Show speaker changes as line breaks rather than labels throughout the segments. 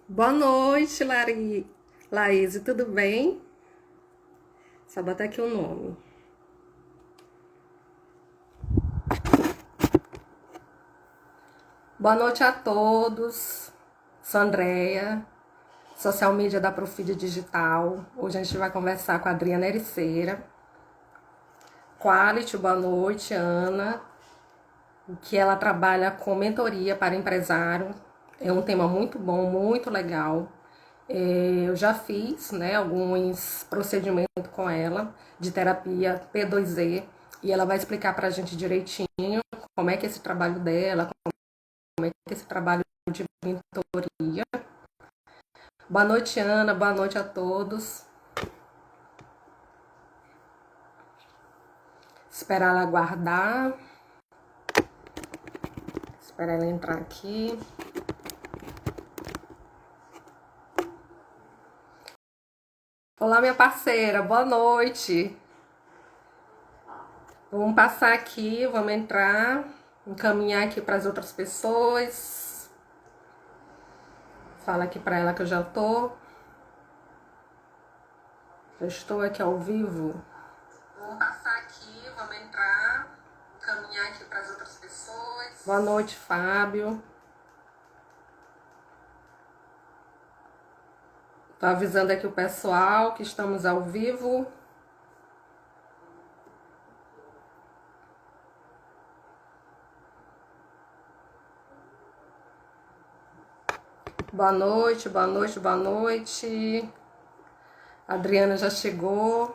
Boa noite, Laís, tudo bem? Só botar aqui o nome. Boa noite a todos. Sou Andréia, social media da Profídia Digital. Hoje a gente vai conversar com a Adriana Ericeira. Quality, boa noite, Ana. Que ela trabalha com mentoria para empresário. É um tema muito bom, muito legal. Eu já fiz, né, alguns procedimentos com ela de terapia P2E e ela vai explicar para a gente direitinho como é que é esse trabalho dela, como é que é esse trabalho de mentoria. Boa noite, Ana. Boa noite a todos. Esperar ela aguardar. Esperar ela entrar aqui. Olá, minha parceira. Boa noite. Vamos passar aqui, vamos entrar, encaminhar aqui para as outras pessoas. Fala aqui para ela que eu já estou aqui ao vivo. Vamos passar aqui, vamos entrar, encaminhar aqui para as outras pessoas. Boa noite, Fábio. Tô avisando aqui o pessoal que estamos ao vivo. Boa noite, boa noite, boa noite. A Adriana já chegou.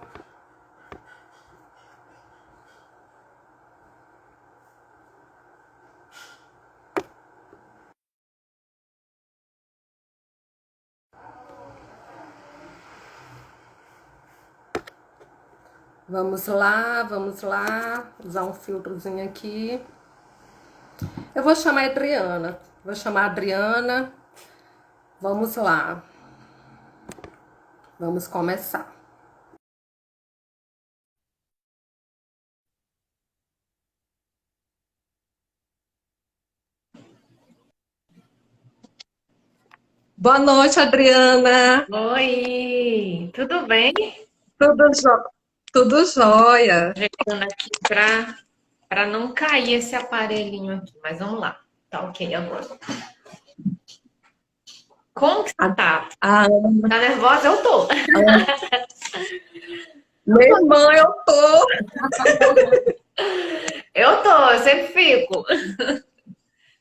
Vamos lá, usar um filtrozinho aqui. Eu vou chamar a Adriana. Vou chamar a Adriana. Vamos lá. Vamos começar. Boa noite, Adriana.
Oi, tudo bem?
Tudo, tudo jóia.
Chegando aqui para não cair esse aparelhinho aqui, mas vamos lá. Tá ok agora. Como que você tá?
Ah,
Tá nervosa? Eu tô.
minha irmã, eu tô.
Eu sempre fico.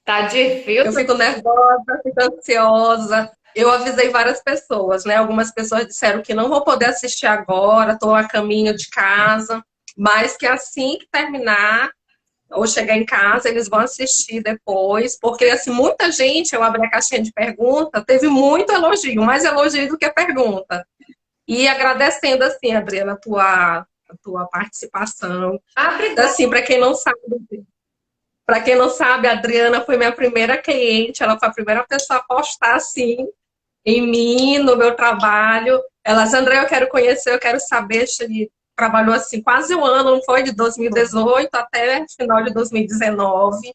Tá
Eu
difícil?
fico nervosa, fico ansiosa. Eu avisei várias pessoas, né? Algumas pessoas disseram que não vou poder assistir agora, estou a caminho de casa, mas que assim que terminar ou chegar em casa, eles vão assistir depois, porque assim, muita gente, eu abri a caixinha de pergunta, teve muito elogio, mais elogio do que pergunta. E agradecendo assim, Adriana, a tua participação.
Ah,
Então,
obrigada.
assim, para quem não sabe, a Adriana foi minha primeira cliente, ela foi a primeira pessoa a postar assim em mim, no meu trabalho. Ela disse, André, eu quero conhecer, eu quero saber. Ele trabalhou assim quase um ano, não foi? De 2018 até final de 2019.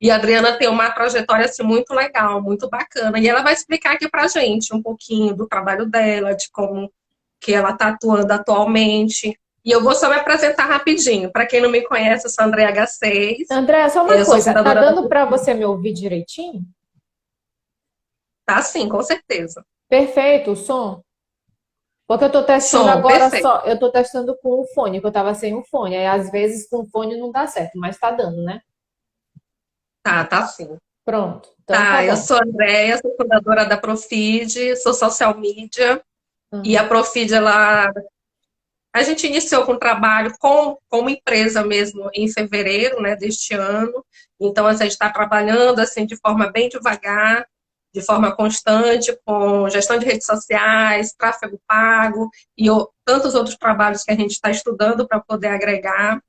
E a Adriana tem uma trajetória assim, muito legal, muito bacana. E ela vai explicar aqui pra gente um pouquinho do trabalho dela, de como que ela está atuando atualmente. E eu vou só me apresentar rapidinho. Para quem não me conhece, eu sou a Andréa H6.
André, só uma
Eu sou
coisa, tá
fundadora da...
dando para você me ouvir direitinho?
Tá, sim, com certeza.
Perfeito, o som? Porque eu tô testando
Som,
agora
perfeito.
só, eu tô testando com o fone, que eu tava sem o fone. Aí às vezes com o fone não dá certo, mas tá dando, né?
Tá sim.
Pronto. Então tá
Tá, eu
bom.
sou a Andréia, sou fundadora da Profid, sou social media. E a
Uhum.
Profid, a gente iniciou com o trabalho como empresa mesmo em fevereiro, né, deste ano. Então, a gente está trabalhando assim de forma bem devagar, de forma constante, com gestão de redes sociais, tráfego pago e tantos outros trabalhos que a gente está estudando para poder agregar.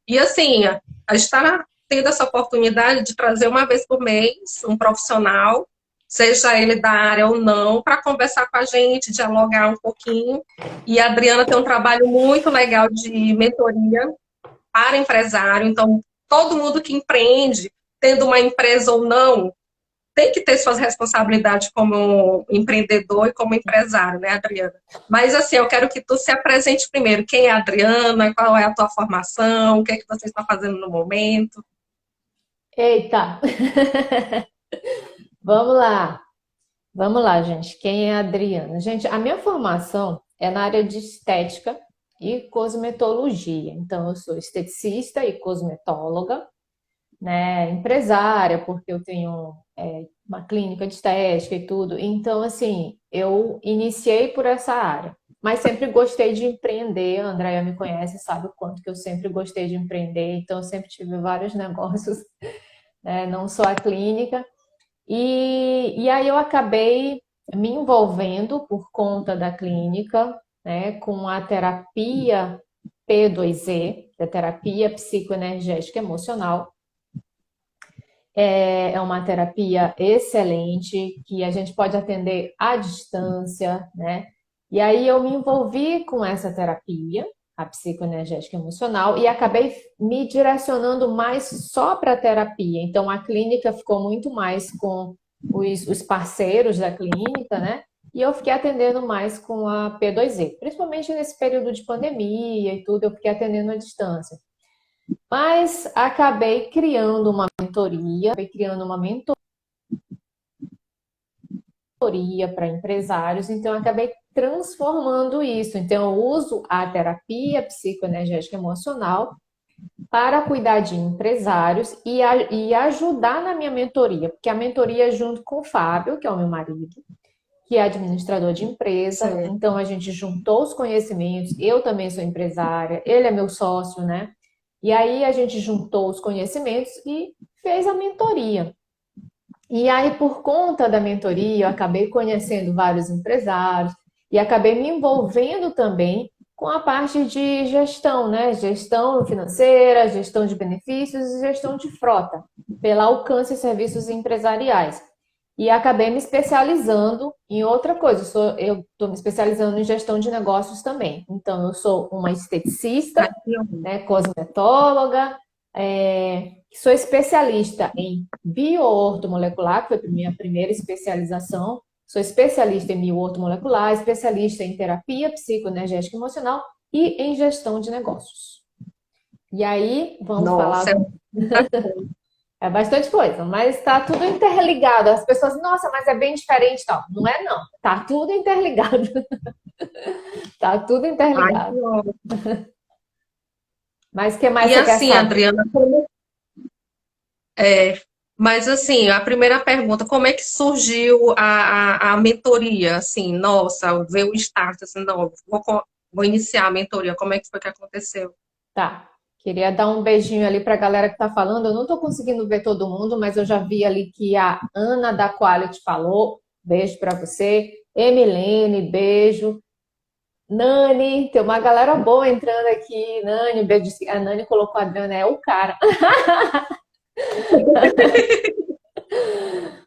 E assim, a gente está tendo essa oportunidade de trazer uma vez por mês um profissional, seja ele da área ou não, para conversar com a gente, dialogar um pouquinho. E a Adriana tem um trabalho muito legal de mentoria para empresário. Então, todo mundo que empreende, tendo uma empresa ou não, tem que ter suas responsabilidades como empreendedor e como empresário, né, Adriana? Mas, assim, eu quero que tu se apresente primeiro. Quem é a Adriana? Qual é a tua formação? O que é que você está fazendo no momento?
Eita, vamos lá. Vamos lá, gente. Quem é a Adriana? Gente, a minha formação é na área de estética e cosmetologia. Então, eu sou esteticista e cosmetóloga, né? Empresária, porque eu tenho uma clínica de estética e tudo. Então, assim, eu iniciei por essa área. Mas sempre gostei de empreender. A Andrea me conhece, sabe o quanto que eu sempre gostei de empreender. Então, eu sempre tive vários negócios, né? Não só a clínica. E aí eu acabei me envolvendo por conta da clínica, né, com a terapia P2E, que é terapia psicoenergética emocional. É uma terapia excelente que a gente pode atender à distância, né? E aí eu me envolvi com essa terapia, a psicoenergética emocional, e acabei me direcionando mais só para a terapia. Então a clínica ficou muito mais com os parceiros da clínica, né? E eu fiquei atendendo mais com a P2E, principalmente nesse período de pandemia e tudo, eu fiquei atendendo à distância. Mas acabei criando uma mentoria para empresários, então eu acabei transformando isso. Então eu uso a terapia psicoenergética emocional para cuidar de empresários e ajudar na minha mentoria, porque a mentoria é junto com o Fábio, que é o meu marido, que é administrador de empresa,
Sim.
então a gente juntou os conhecimentos, eu também sou empresária, ele é meu sócio, né? E aí a gente juntou os conhecimentos e fez a mentoria. E aí, por conta da mentoria, eu acabei conhecendo vários empresários e acabei me envolvendo também com a parte de gestão, né? Gestão financeira, gestão de benefícios e gestão de frota, pela Alcance Serviços Empresariais. E acabei me especializando em outra coisa. Eu estou me especializando em gestão de negócios também. Então, eu sou uma esteticista, né, cosmetóloga, sou especialista em bioortomolecular, que foi a minha primeira especialização. Sou especialista em bioortomolecular, especialista em terapia psicoenergética e emocional e em gestão de negócios. E aí, vamos falar.
Nossa, é muita coisa.
É bastante coisa, mas está tudo interligado. As pessoas, nossa, mas é bem diferente, tal. Não é, não. Tá tudo interligado. Tá tudo
Ai,
interligado.
que ótimo.
Mas o que mais
E
você quer
assim,
saber?
Adriana, mas assim, a primeira pergunta, como é que surgiu a mentoria? Assim, nossa, veio o start, assim, não, vou iniciar a mentoria, como é que foi que aconteceu?
Tá. Queria dar um beijinho ali para a galera que está falando. Eu não estou conseguindo ver todo mundo, mas eu já vi ali que a Ana da Quality falou. Beijo para você. Emilene, beijo. Nani, tem uma galera boa entrando aqui. Nani, beijo. A Nani colocou a Adriana, é o cara.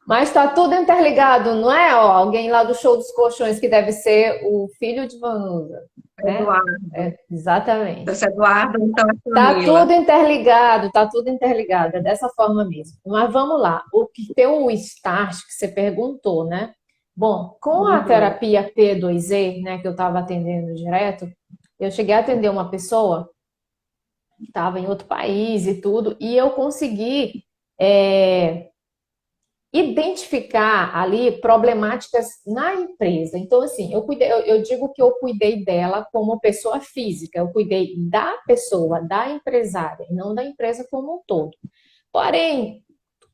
Mas tá tudo interligado, não é? Ó, alguém lá do Show dos Colchões que deve ser o filho de Vanusa, né?
Eduardo.
Exatamente.
Esse Eduardo, então é Camila.
Tá tudo interligado, é dessa forma mesmo. Mas vamos lá, o que tem o start que você perguntou, né? Bom, com a
Uhum.
terapia P2E, né, que eu estava atendendo direto, eu cheguei a atender uma pessoa que estava em outro país e tudo, e eu consegui identificar ali problemáticas na empresa. Então, assim, eu digo que eu cuidei dela como pessoa física, eu cuidei da pessoa, da empresária, e não da empresa como um todo. Porém,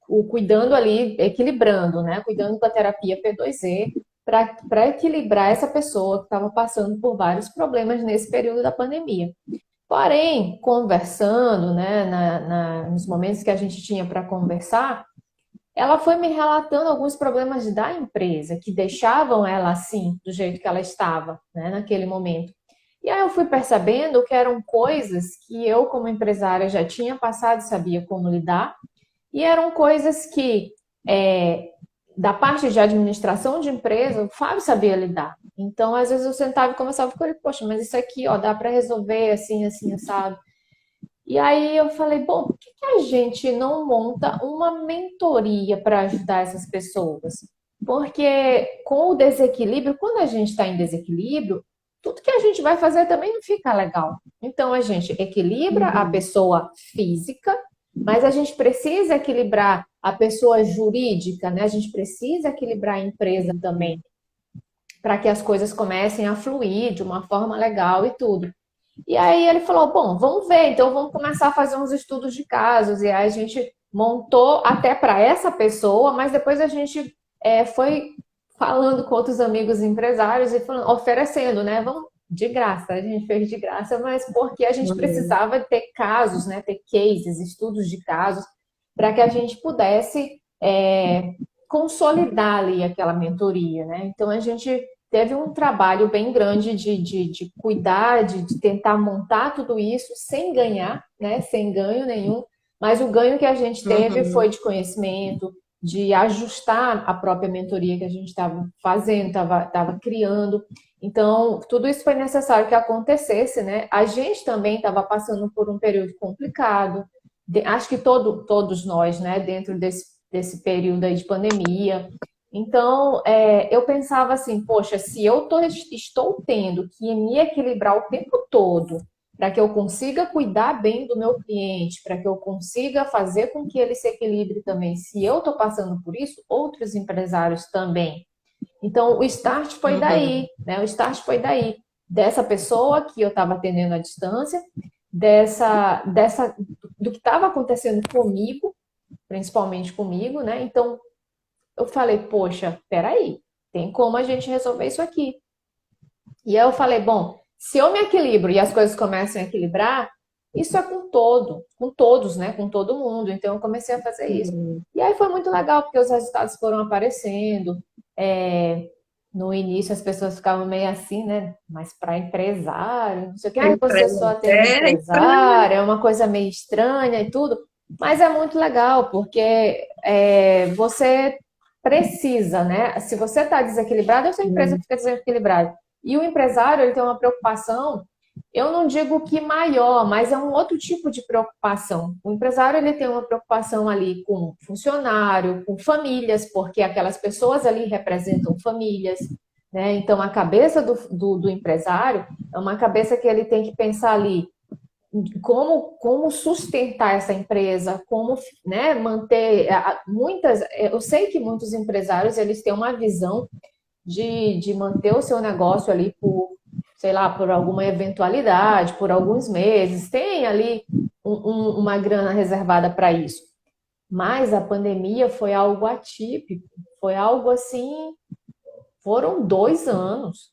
o cuidando ali, equilibrando, né? Cuidando com a terapia P2E para equilibrar essa pessoa que estava passando por vários problemas nesse período da pandemia. Porém, conversando, né, nos momentos que a gente tinha para conversar, ela foi me relatando alguns problemas da empresa que deixavam ela assim, do jeito que ela estava, né, naquele momento. E aí eu fui percebendo que eram coisas que eu, como empresária, já tinha passado e sabia como lidar, e eram coisas que, da parte de administração de empresa, o Fábio sabia lidar. Então, às vezes eu sentava e conversava com ele, poxa, mas isso aqui, ó, dá para resolver assim, assim, sabe? E aí eu falei, bom, por que que a gente não monta uma mentoria para ajudar essas pessoas? Porque com o desequilíbrio, quando a gente está em desequilíbrio, tudo que a gente vai fazer também não fica legal. Então a gente equilibra a
Uhum.
pessoa física, mas a gente precisa equilibrar a pessoa jurídica, né? A gente precisa equilibrar a empresa também, para que as coisas comecem a fluir de uma forma legal e tudo. E aí ele falou: bom, vamos ver, então vamos começar a fazer uns estudos de casos. E aí a gente montou até para essa pessoa, mas depois a gente foi falando com outros amigos empresários e falando, oferecendo, né? Vamos de graça, a gente fez de graça, mas porque a gente
Uhum.
precisava ter casos, né? Ter cases, estudos de casos, para que a gente pudesse consolidar ali aquela mentoria, né? Então a gente teve um trabalho bem grande de cuidar, de tentar montar tudo isso sem ganhar, né? Sem ganho nenhum, mas o ganho que a gente teve foi
Uhum.
de conhecimento, de ajustar a própria mentoria que a gente estava fazendo, estava criando. Então, tudo isso foi necessário que acontecesse, né? A gente também estava passando por um período complicado. Acho que todos nós, né, dentro desse período aí de pandemia. Então, eu pensava assim, poxa, se estou tendo que me equilibrar o tempo todo para que eu consiga cuidar bem do meu cliente, para que eu consiga fazer com que ele se equilibre também, se eu estou passando por isso, outros empresários também. Então, o start foi daí,
Uhum.
né? O start foi daí, dessa pessoa que eu estava atendendo à distância, do que estava acontecendo comigo, principalmente comigo, né? Então, eu falei, poxa, peraí, tem como a gente resolver isso aqui. E aí eu falei, bom, se eu me equilibro e as coisas começam a equilibrar, isso é com todos, né? Com todo mundo. Então eu comecei a fazer isso.
Uhum.
E aí foi muito legal, porque os resultados foram aparecendo. É, no início as pessoas ficavam meio assim, né? Mas para empresário, não sei o que, ah, você só atende
Estranho.
empresário, é uma coisa meio estranha e tudo. Mas é muito legal, porque você precisa, né? Se você está desequilibrado, a sua empresa
Uhum.
fica desequilibrada. E o empresário, ele tem uma preocupação, eu não digo que maior, mas é um outro tipo de preocupação. O empresário, ele tem uma preocupação ali com funcionário, com famílias, porque aquelas pessoas ali representam famílias, né? Então, a cabeça do empresário é uma cabeça que ele tem que pensar ali como sustentar essa empresa, como, né, manter muitas, eu sei que muitos empresários eles têm uma visão de manter o seu negócio ali por, sei lá, por alguma eventualidade, por alguns meses, tem ali uma grana reservada para isso. Mas a pandemia foi algo atípico, foi algo assim, foram 2 anos,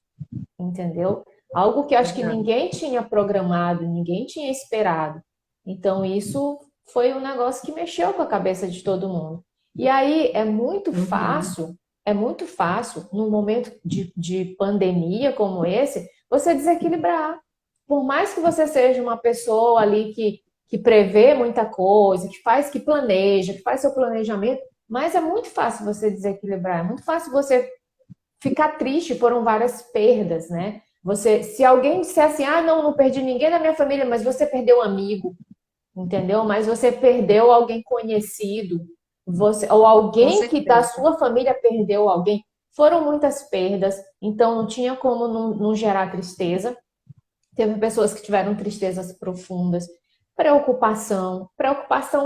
entendeu? Algo que acho que
Verdade.
ninguém tinha programado, ninguém tinha esperado. Então, isso foi um negócio que mexeu com a cabeça de todo mundo. E aí
Uhum.
é muito fácil, num momento de pandemia como esse, você desequilibrar. Por mais que você seja uma pessoa ali que prevê muita coisa, que planeja, que faz seu planejamento, mas é muito fácil você desequilibrar, é muito fácil você ficar triste, foram várias perdas, né? Se alguém disser assim, ah, não, não perdi ninguém na minha família, mas você perdeu um amigo, entendeu? Mas você perdeu alguém conhecido, ou
Com
alguém que da
certeza.
sua família perdeu alguém. Foram muitas perdas, então não tinha como não gerar tristeza. Teve pessoas que tiveram tristezas profundas, preocupação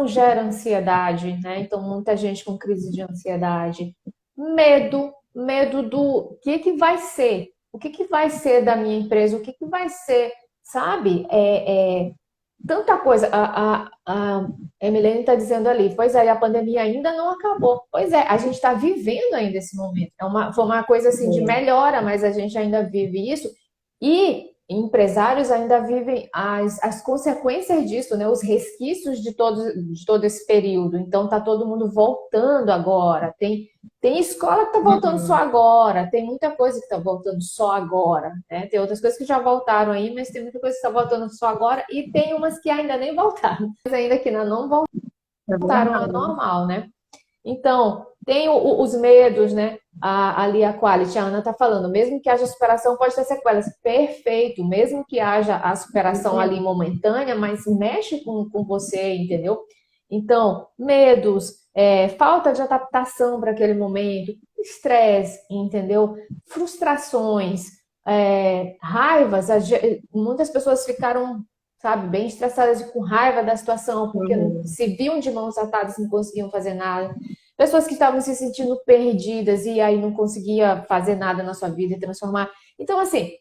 gera ansiedade, né? Então muita gente com crise de ansiedade, medo do que vai ser, o que vai ser da minha empresa, o que vai ser, sabe? Tanta coisa. A Emilene está dizendo ali, pois é, a pandemia ainda não acabou. Pois é, a gente está vivendo ainda esse momento. Foi uma coisa assim de
Uhum.
melhora, mas a gente ainda vive isso. E empresários ainda vivem as consequências disso, né? Os resquícios de todo esse período. Então, está todo mundo voltando agora. Tem escola que está voltando só
Uhum.
agora, tem muita coisa que está voltando só agora, né? Tem outras coisas que já voltaram aí, mas tem muita coisa que está voltando só agora e tem umas que ainda nem voltaram, mas ainda que ainda não
É
voltaram ao
verdade.
normal, né? Então, tem os medos, né? Ali a Quality, a Ana está falando, mesmo que haja superação, pode ter sequelas. Perfeito, mesmo que haja a superação ali momentânea, mas mexe com você, entendeu? Então, medos, falta de adaptação para aquele momento, estresse, entendeu? Frustrações, raivas. Muitas pessoas ficaram, sabe, bem estressadas e com raiva da situação, porque
Uhum.
se viam de mãos atadas, não conseguiam fazer nada. Pessoas que estavam se sentindo perdidas e aí não conseguia fazer nada na sua vida e transformar. Então, assim,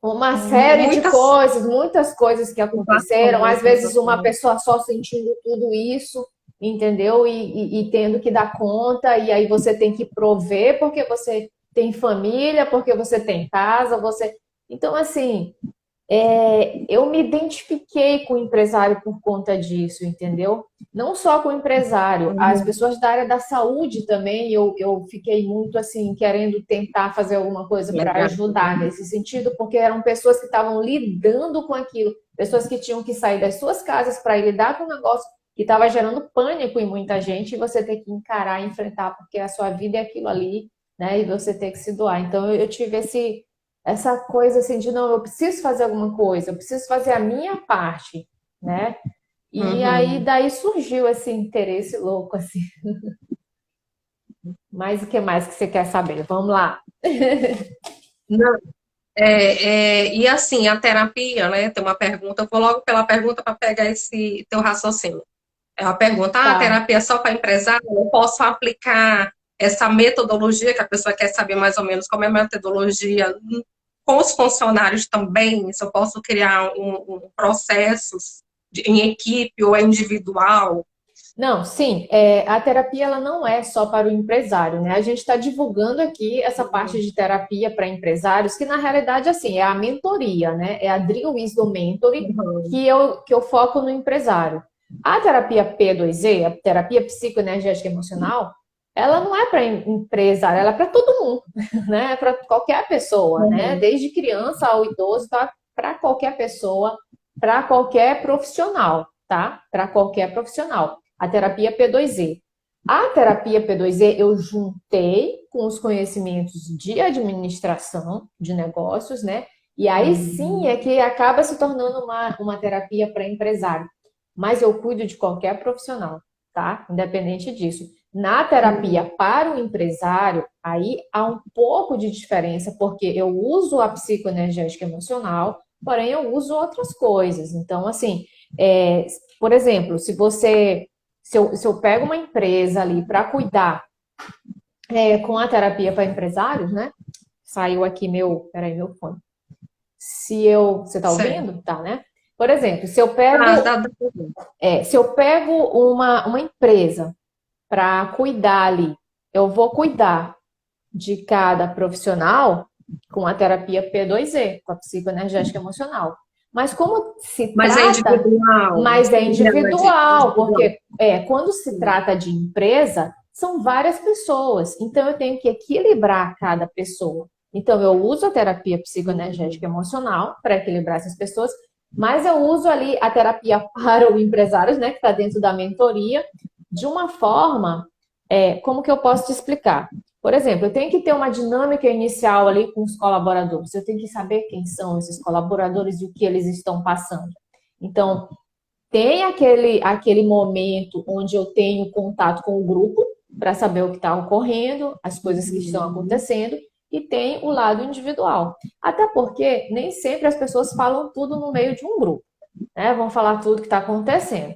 uma série de
Muitas
coisas, muitas coisas que aconteceram, às
situações,
vezes uma
exatamente.
pessoa só sentindo tudo isso, entendeu? E tendo que dar conta, e aí você tem que prover porque você tem família, porque você tem casa, você. Então, assim, eu me identifiquei com o empresário por conta disso, entendeu? Não só com o empresário, as
Uhum.
pessoas da área da saúde também, eu fiquei muito assim, querendo tentar fazer alguma coisa para
Legal.
ajudar nesse sentido, porque eram pessoas que estavam lidando com aquilo, pessoas que tinham que sair das suas casas para ir lidar com o negócio que estava gerando pânico em muita gente, e você ter que encarar e enfrentar, porque a sua vida é aquilo ali, né? E você ter que se doar. Então eu tive essa coisa assim de não, eu preciso fazer alguma coisa, eu preciso fazer a minha parte, né? E aí
Uhum.
daí surgiu esse interesse louco assim. Mas o que mais que você quer saber? Vamos lá.
Não, e assim, a terapia, né? Tem uma pergunta, eu vou logo pela pergunta para pegar esse teu raciocínio. É uma pergunta, a
Tá.
terapia é só para empresário? Eu posso aplicar essa metodologia que a pessoa quer saber mais ou menos como é a metodologia com os funcionários também? Se eu posso criar processos em equipe ou é individual?
Não, sim, a terapia ela não é só para o empresário, né? A gente está divulgando aqui essa parte de terapia para empresários, que na realidade assim é a mentoria, né? É a Drill Wisdom Mentoring
Uhum.
que eu foco no empresário. A terapia P2E, a terapia psicoenergética emocional, ela não é para empresário, ela é para todo mundo, né? É para qualquer pessoa, né?
Uhum.
Desde criança ao idoso, tá? Para qualquer pessoa, para qualquer profissional, tá? Para qualquer profissional. A terapia P2E. A terapia P2E eu juntei com os conhecimentos de administração de negócios, né? E aí sim é que acaba se tornando uma terapia para empresário. Mas eu cuido de qualquer profissional, tá? Independente disso. Na terapia
Uhum.
para o empresário, aí há um pouco de diferença, porque eu uso a psicoenergética emocional, porém eu uso outras coisas. Então, assim, por exemplo, se eu pego uma empresa ali para cuidar com a terapia para empresários, né? Saiu aqui peraí, meu fone. Você está
Certo.
ouvindo? Tá, né? Por exemplo, se eu pego uma empresa para cuidar ali, eu vou cuidar de cada profissional com a terapia P2E, com a psicoenergética emocional. Mas como se
Mas é
trata,
individual?
mas é
Não, é
individual,
individual.
porque quando se trata de empresa, são várias pessoas. Então eu tenho que equilibrar cada pessoa. Então eu uso a terapia psicoenergética emocional para equilibrar essas pessoas, mas eu uso ali a terapia para o empresário, né, que está dentro da mentoria, de uma forma, como que eu posso te explicar? Por exemplo, eu tenho que ter uma dinâmica inicial ali com os colaboradores. Eu tenho que saber quem são esses colaboradores e o que eles estão passando. Então, tem aquele momento onde eu tenho contato com o grupo para saber o que está ocorrendo, as coisas que estão
Uhum.
acontecendo, e tem o lado individual. Até porque nem sempre as pessoas falam tudo no meio de um grupo, né? Vão falar tudo que está acontecendo.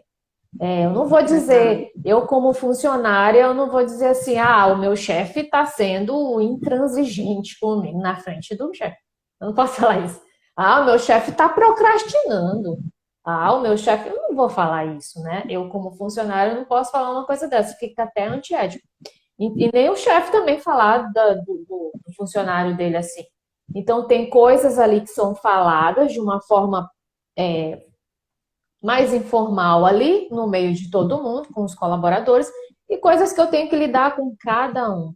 Eu não vou
Verdade.
dizer, eu como funcionária, eu não vou dizer assim, o meu chefe está sendo intransigente comigo na frente do chefe. Eu não posso falar isso. O meu chefe está procrastinando. O meu chefe, eu não vou falar isso, né? Eu como funcionária, não posso falar uma coisa dessa, fica até antiético. E nem o chefe também falar do funcionário dele assim. Então, tem coisas ali que são faladas de uma forma mais informal ali, no meio de todo mundo, com os colaboradores, e coisas que eu tenho que lidar com cada um,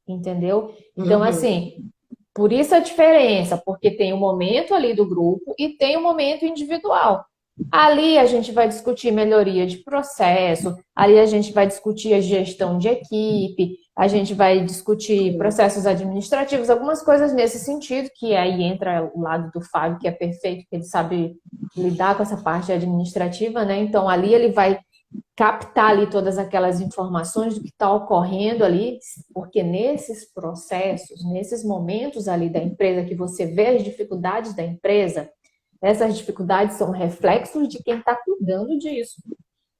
entendeu? Então, assim, por isso a diferença, porque tem o momento ali do grupo e tem o momento individual. Ali a gente vai discutir melhoria de processo, ali a gente vai discutir a gestão de equipe, a gente vai discutir processos administrativos, algumas coisas nesse sentido, que aí entra o lado do Fábio, que é perfeito, que ele sabe lidar com essa parte administrativa, né? Então ali ele vai captar ali todas aquelas informações do que está ocorrendo ali, porque nesses processos, nesses momentos ali da empresa que você vê as dificuldades da empresa, essas dificuldades são reflexos de quem está cuidando disso,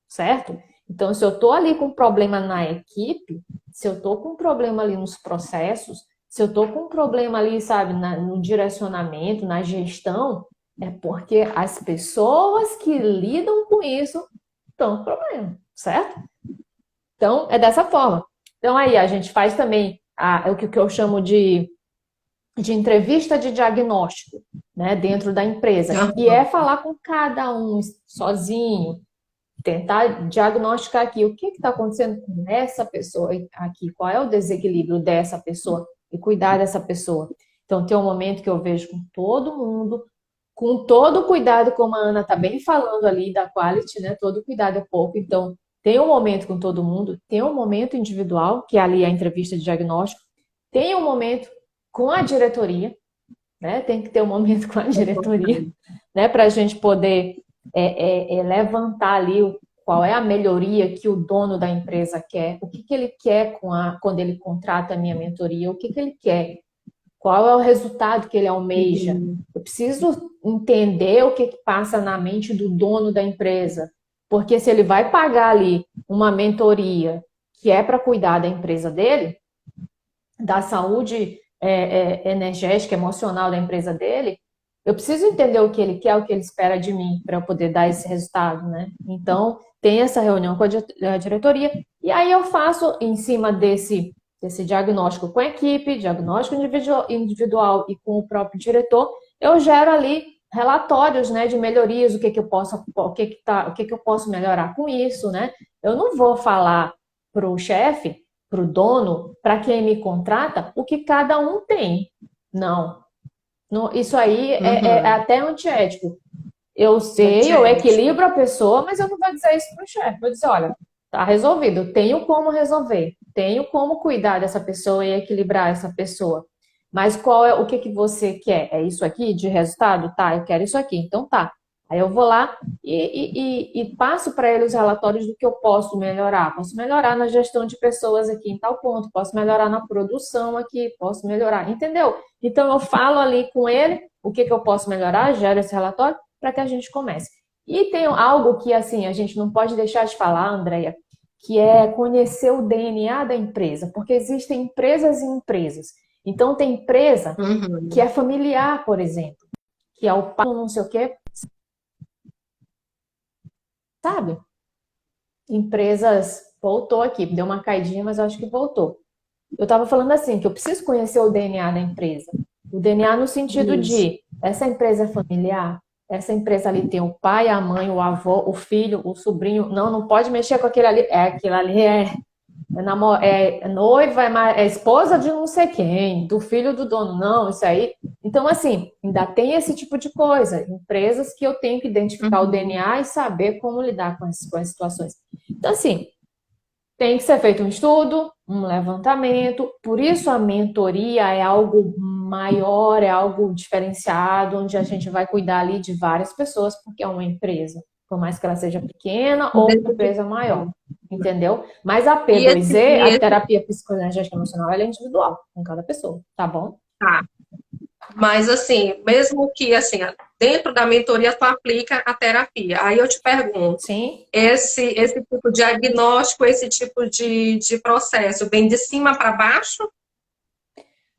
certo? Então, se eu estou ali com problema na equipe, se eu estou com problema ali nos processos, se eu estou com problema ali, sabe, no direcionamento, na gestão, é porque as pessoas que lidam com isso estão com problema, certo? Então, é dessa forma. Então, aí a gente faz também o que eu chamo de entrevista de diagnóstico, né, dentro da empresa, e é falar com cada um sozinho, tentar diagnosticar aqui o que está acontecendo com essa pessoa aqui, qual é o desequilíbrio dessa pessoa e cuidar dessa pessoa. Então, tem um momento que eu vejo com todo mundo, com todo cuidado, como a Ana está bem falando ali da quality, né? Todo cuidado é pouco. Então, tem um momento com todo mundo, tem um momento individual, que é ali a entrevista de diagnóstico, tem um momento com a diretoria, né? Tem que ter um momento com a diretoria, né? Para a gente poder levantar ali qual é a melhoria que o dono da empresa quer, o que ele quer quando ele contrata a minha mentoria, o que ele quer, qual é o resultado que ele almeja. Eu preciso entender o que passa na mente do dono da empresa, porque se ele vai pagar ali uma mentoria que é para cuidar da empresa dele, da saúde energética, emocional da empresa dele, eu preciso entender o que ele quer, o que ele espera de mim para eu poder dar esse resultado, né? Então, tem essa reunião com a diretoria e aí eu faço em cima desse diagnóstico com a equipe, diagnóstico individual e com o próprio diretor, eu gero ali relatórios, né, de melhorias, o que eu posso melhorar com isso, né? Eu não vou falar para o chefe, para o dono, para quem me contrata, o que cada um tem. Não. Isso aí é até antiético. Eu sei, eu equilibro a pessoa, mas eu não vou dizer isso para o chefe. Vou dizer, olha, tá resolvido, tenho como resolver, tenho como cuidar dessa pessoa e equilibrar essa pessoa. Mas o que você quer? É isso aqui de resultado? Tá, eu quero isso aqui, então tá. Aí eu vou lá e passo para ele os relatórios do que eu posso melhorar. Posso melhorar na gestão de pessoas aqui em tal ponto, posso melhorar na produção aqui, posso melhorar, entendeu? Então eu falo ali com ele o que eu posso melhorar, gero esse relatório para que a gente comece. E tem algo que assim a gente não pode deixar de falar, Andréia, que é conhecer o DNA da empresa, porque existem empresas e empresas. Então tem empresa que é familiar, por exemplo, que é o pai não sei o quê, sabe? Empresas, voltou aqui, deu uma caidinha, mas eu acho que voltou. Eu estava falando assim, que eu preciso conhecer o DNA da empresa. O DNA no sentido de, essa empresa é familiar, essa empresa ali tem o pai, a mãe, o avô, o filho, o sobrinho, não pode mexer com aquele ali, aquilo ali é noiva, é esposa de não sei quem, do filho do dono, não, isso aí. Então, assim, ainda tem esse tipo de coisa. Empresas que eu tenho que identificar o DNA e saber como lidar com as situações. Então, assim, tem que ser feito um estudo, um levantamento. Por isso, a mentoria é algo maior, é algo diferenciado, onde a gente vai cuidar ali de várias pessoas, porque é uma empresa, por mais que ela seja pequena ou uma empresa maior. Entendeu? Mas a P2E, a terapia psicoenergética emocional, ela é individual, com cada pessoa, tá bom?
Tá. Mas assim, mesmo que assim, dentro da mentoria tu aplica a terapia. Aí eu te pergunto,
sim,
esse tipo de diagnóstico, esse tipo de processo, vem de cima para baixo?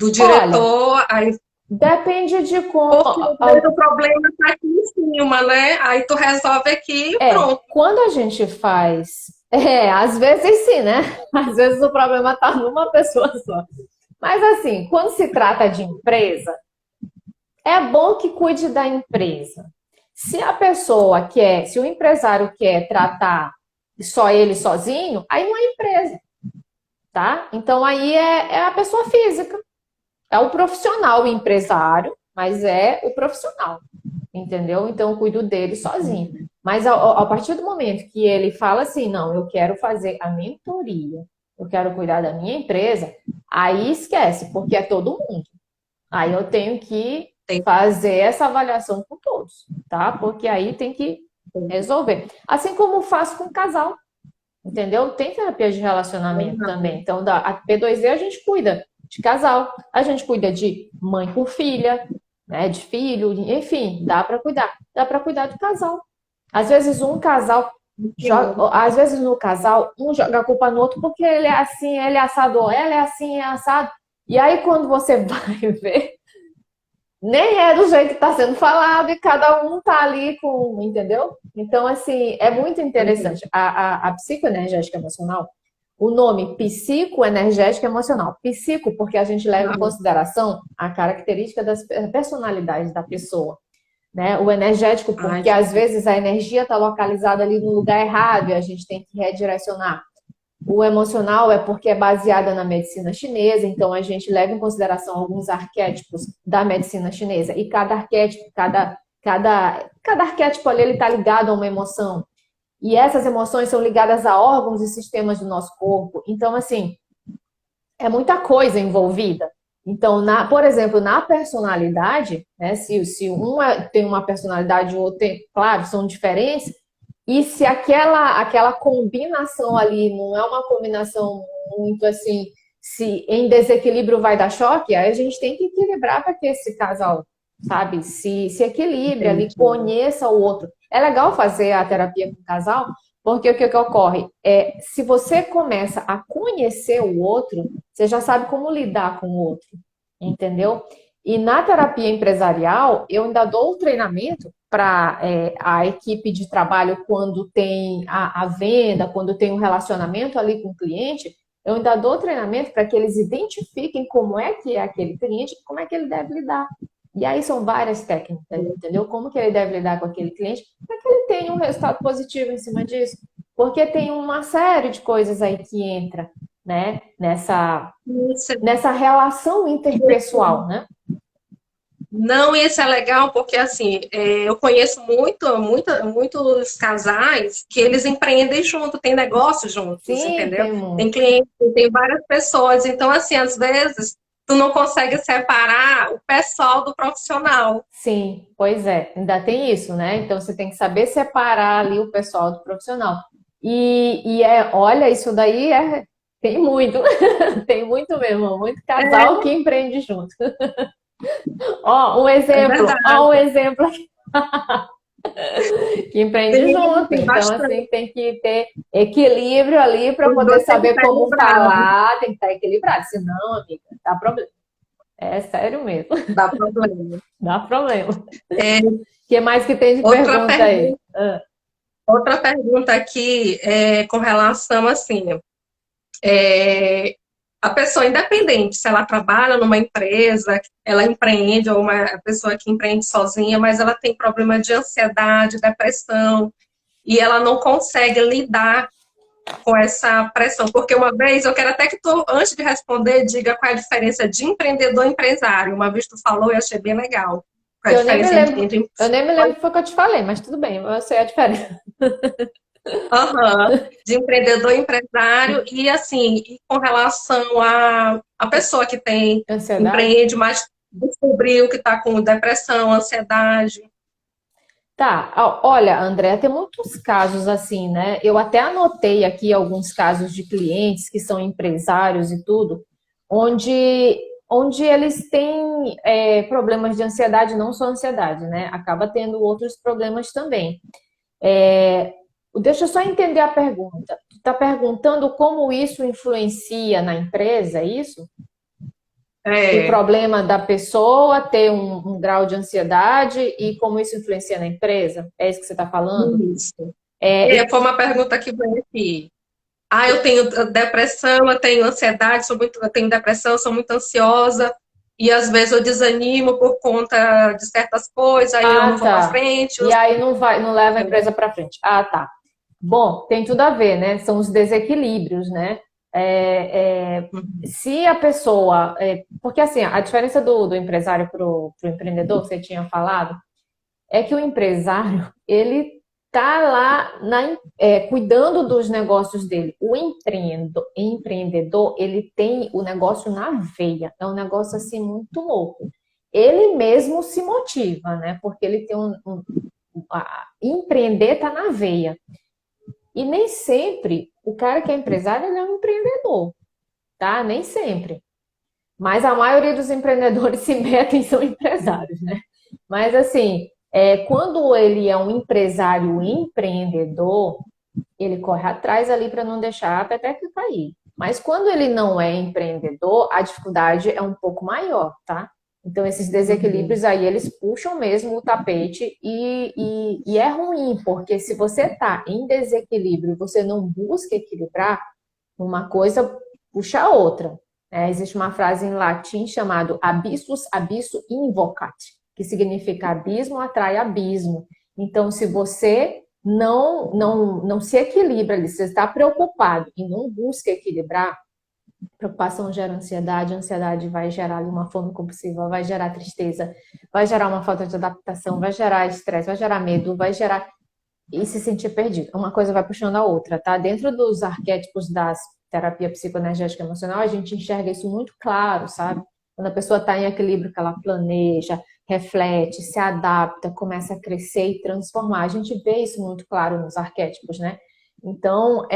Do diretor,
olha,
aí
depende de como.
O problema está aqui em cima, né? Aí tu resolve aqui e pronto.
Quando a gente faz. Às vezes sim, né? Às vezes o problema está numa pessoa só. Mas assim, quando se trata de empresa, É bom que cuide da empresa. Se a pessoa quer, se o empresário quer tratar só ele sozinho, aí não é empresa, tá? Então aí é a pessoa física, é o profissional, o empresário, mas é o profissional, entendeu? Então eu cuido dele sozinho. Mas a partir do momento que ele fala assim, não, eu quero fazer a mentoria, eu quero cuidar da minha empresa, aí esquece, porque é todo mundo. Aí eu tenho que
Tem,
fazer essa avaliação com todos, tá? Porque aí tem que resolver. Assim como eu faço com casal, entendeu? Tem terapia de relacionamento também. Então, a P2E a gente cuida de casal, a gente cuida de mãe com filha, né? De filho, enfim, dá para cuidar. Dá para cuidar do casal. Às vezes um casal joga, às vezes no casal, um joga a culpa no outro porque ele é assim, ele é assado, ou ela é assim, é assado. E aí, quando você vai ver, nem é do jeito que está sendo falado e cada um tá ali com, entendeu? Então, assim, é muito interessante. A psicoenergética emocional, o nome psicoenergética emocional. Psico, porque a gente leva em consideração a característica das personalidades da pessoa. Né? O energético, porque às vezes a energia está localizada ali no lugar errado e a gente tem que redirecionar. O emocional é porque é baseada na medicina chinesa, então a gente leva em consideração alguns arquétipos da medicina chinesa. E cada arquétipo, cada arquétipo ali ele está ligado a uma emoção. E essas emoções são ligadas a órgãos e sistemas do nosso corpo. Então, assim, é muita coisa envolvida. Então, por exemplo, na personalidade, né, se um tem uma personalidade e o outro tem, claro, são diferentes, e se aquela combinação ali não é uma combinação muito assim, se em desequilíbrio vai dar choque, aí a gente tem que equilibrar para que esse casal, sabe, se equilibre ali, conheça o outro. É legal fazer a terapia com o casal, porque o que ocorre? Se você começa a conhecer o outro, você já sabe como lidar com o outro, entendeu? E na terapia empresarial, eu ainda dou o treinamento para a equipe de trabalho quando tem a venda, quando tem um relacionamento ali com o cliente, eu ainda dou treinamento para que eles identifiquem como é que é aquele cliente e como é que ele deve lidar. E aí são várias técnicas, entendeu? Como que ele deve lidar com aquele cliente para que ele tenha um resultado positivo em cima disso. Porque tem uma série de coisas aí que entra, né, nessa relação interpessoal, né?
Não, isso é legal porque, assim, eu conheço muitos casais que eles empreendem junto, tem negócios juntos,
Sim,
entendeu?
tem
Tem
muito.
clientes, tem várias pessoas. Então, assim, às vezes, tu não consegue separar o pessoal do profissional.
Sim, pois é, ainda tem isso, né? Então você tem que saber separar ali o pessoal do profissional. Olha, isso daí tem muito, tem muito mesmo, muito casal que empreende junto.
É verdade.
Ó, um exemplo aqui, que emprende junto.
Tem
Então,
bastante.
assim, tem que ter equilíbrio ali para
Os
poder
dois têm que
saber
estar
como
equilibrados.
falar, tem que estar equilibrado, senão, amiga, dá problema. É sério mesmo,
Dá problema.
dá problema. O
É,
que mais que tem de
outra
pergunta aí?
pergunta, outra pergunta aqui é com relação assim, é, a pessoa independente, se ela trabalha numa empresa, ela empreende, ou uma pessoa que empreende sozinha, mas ela tem problema de ansiedade, depressão, e ela não consegue lidar com essa pressão. Porque uma vez, eu quero até que tu, antes de responder, diga qual é a diferença de empreendedor e empresário. Uma vez tu falou e eu achei bem legal. Qual é a diferença entre
Eu nem me lembro o que foi que eu te falei, mas tudo bem, eu sei a diferença.
Aham, de empreendedor e empresário, e assim, e com relação a pessoa que tem,
Ansiedade?
empreende, mas descobriu que está com depressão, ansiedade.
Tá, olha, André, tem muitos casos assim, né? Eu até anotei aqui alguns casos de clientes que são empresários e tudo, onde eles têm problemas de ansiedade, não só ansiedade, né? Acaba tendo outros problemas também. Deixa eu só entender a pergunta. Tu está perguntando como isso influencia na empresa, é isso? O
É,
problema da pessoa ter um grau de ansiedade e como isso influencia na empresa? É isso que você está falando?
isso.
É,
Foi uma pergunta que veio aqui. Ah, eu tenho depressão, eu tenho ansiedade, eu tenho depressão, sou muito ansiosa, e às vezes eu desanimo por conta de certas coisas, aí eu
Ah,
não vou para
tá.
frente.
E aí não vai, não leva a empresa para frente. Ah, tá. Bom, tem tudo a ver, né? São os desequilíbrios, né? Se a pessoa. Porque assim, a diferença do empresário para o empreendedor, que você tinha falado, é que o empresário, ele tá lá cuidando dos negócios dele. O empreendedor, ele tem o negócio na veia. É um negócio assim muito louco. Ele mesmo se motiva, né? Porque ele tem empreender tá na veia. E nem sempre o cara que é empresário, ele é um empreendedor, tá? Nem sempre. Mas a maioria dos empreendedores se metem são empresários, né? Mas assim, quando ele é um empresário empreendedor, ele corre atrás ali para não deixar a peteca cair. Mas quando ele não é empreendedor, a dificuldade é um pouco maior, tá? Então, esses desequilíbrios aí, eles puxam mesmo o tapete e é ruim, porque se você está em desequilíbrio e você não busca equilibrar, uma coisa puxa a outra. Existe uma frase em latim chamada abyssus abysso invocat, que significa abismo atrai abismo. Então, se você não se equilibra ali, se você está preocupado e não busca equilibrar, preocupação gera ansiedade, ansiedade vai gerar ali uma fome compulsiva, vai gerar tristeza, vai gerar uma falta de adaptação, vai gerar estresse, vai gerar medo, vai gerar e se sentir perdido. Uma coisa vai puxando a outra, tá? Dentro dos arquétipos das terapia psicoenergética emocional, a gente enxerga isso muito claro, sabe? Quando a pessoa está em equilíbrio, que ela planeja, reflete, se adapta, começa a crescer e transformar. A gente vê isso muito claro nos arquétipos, né? Então,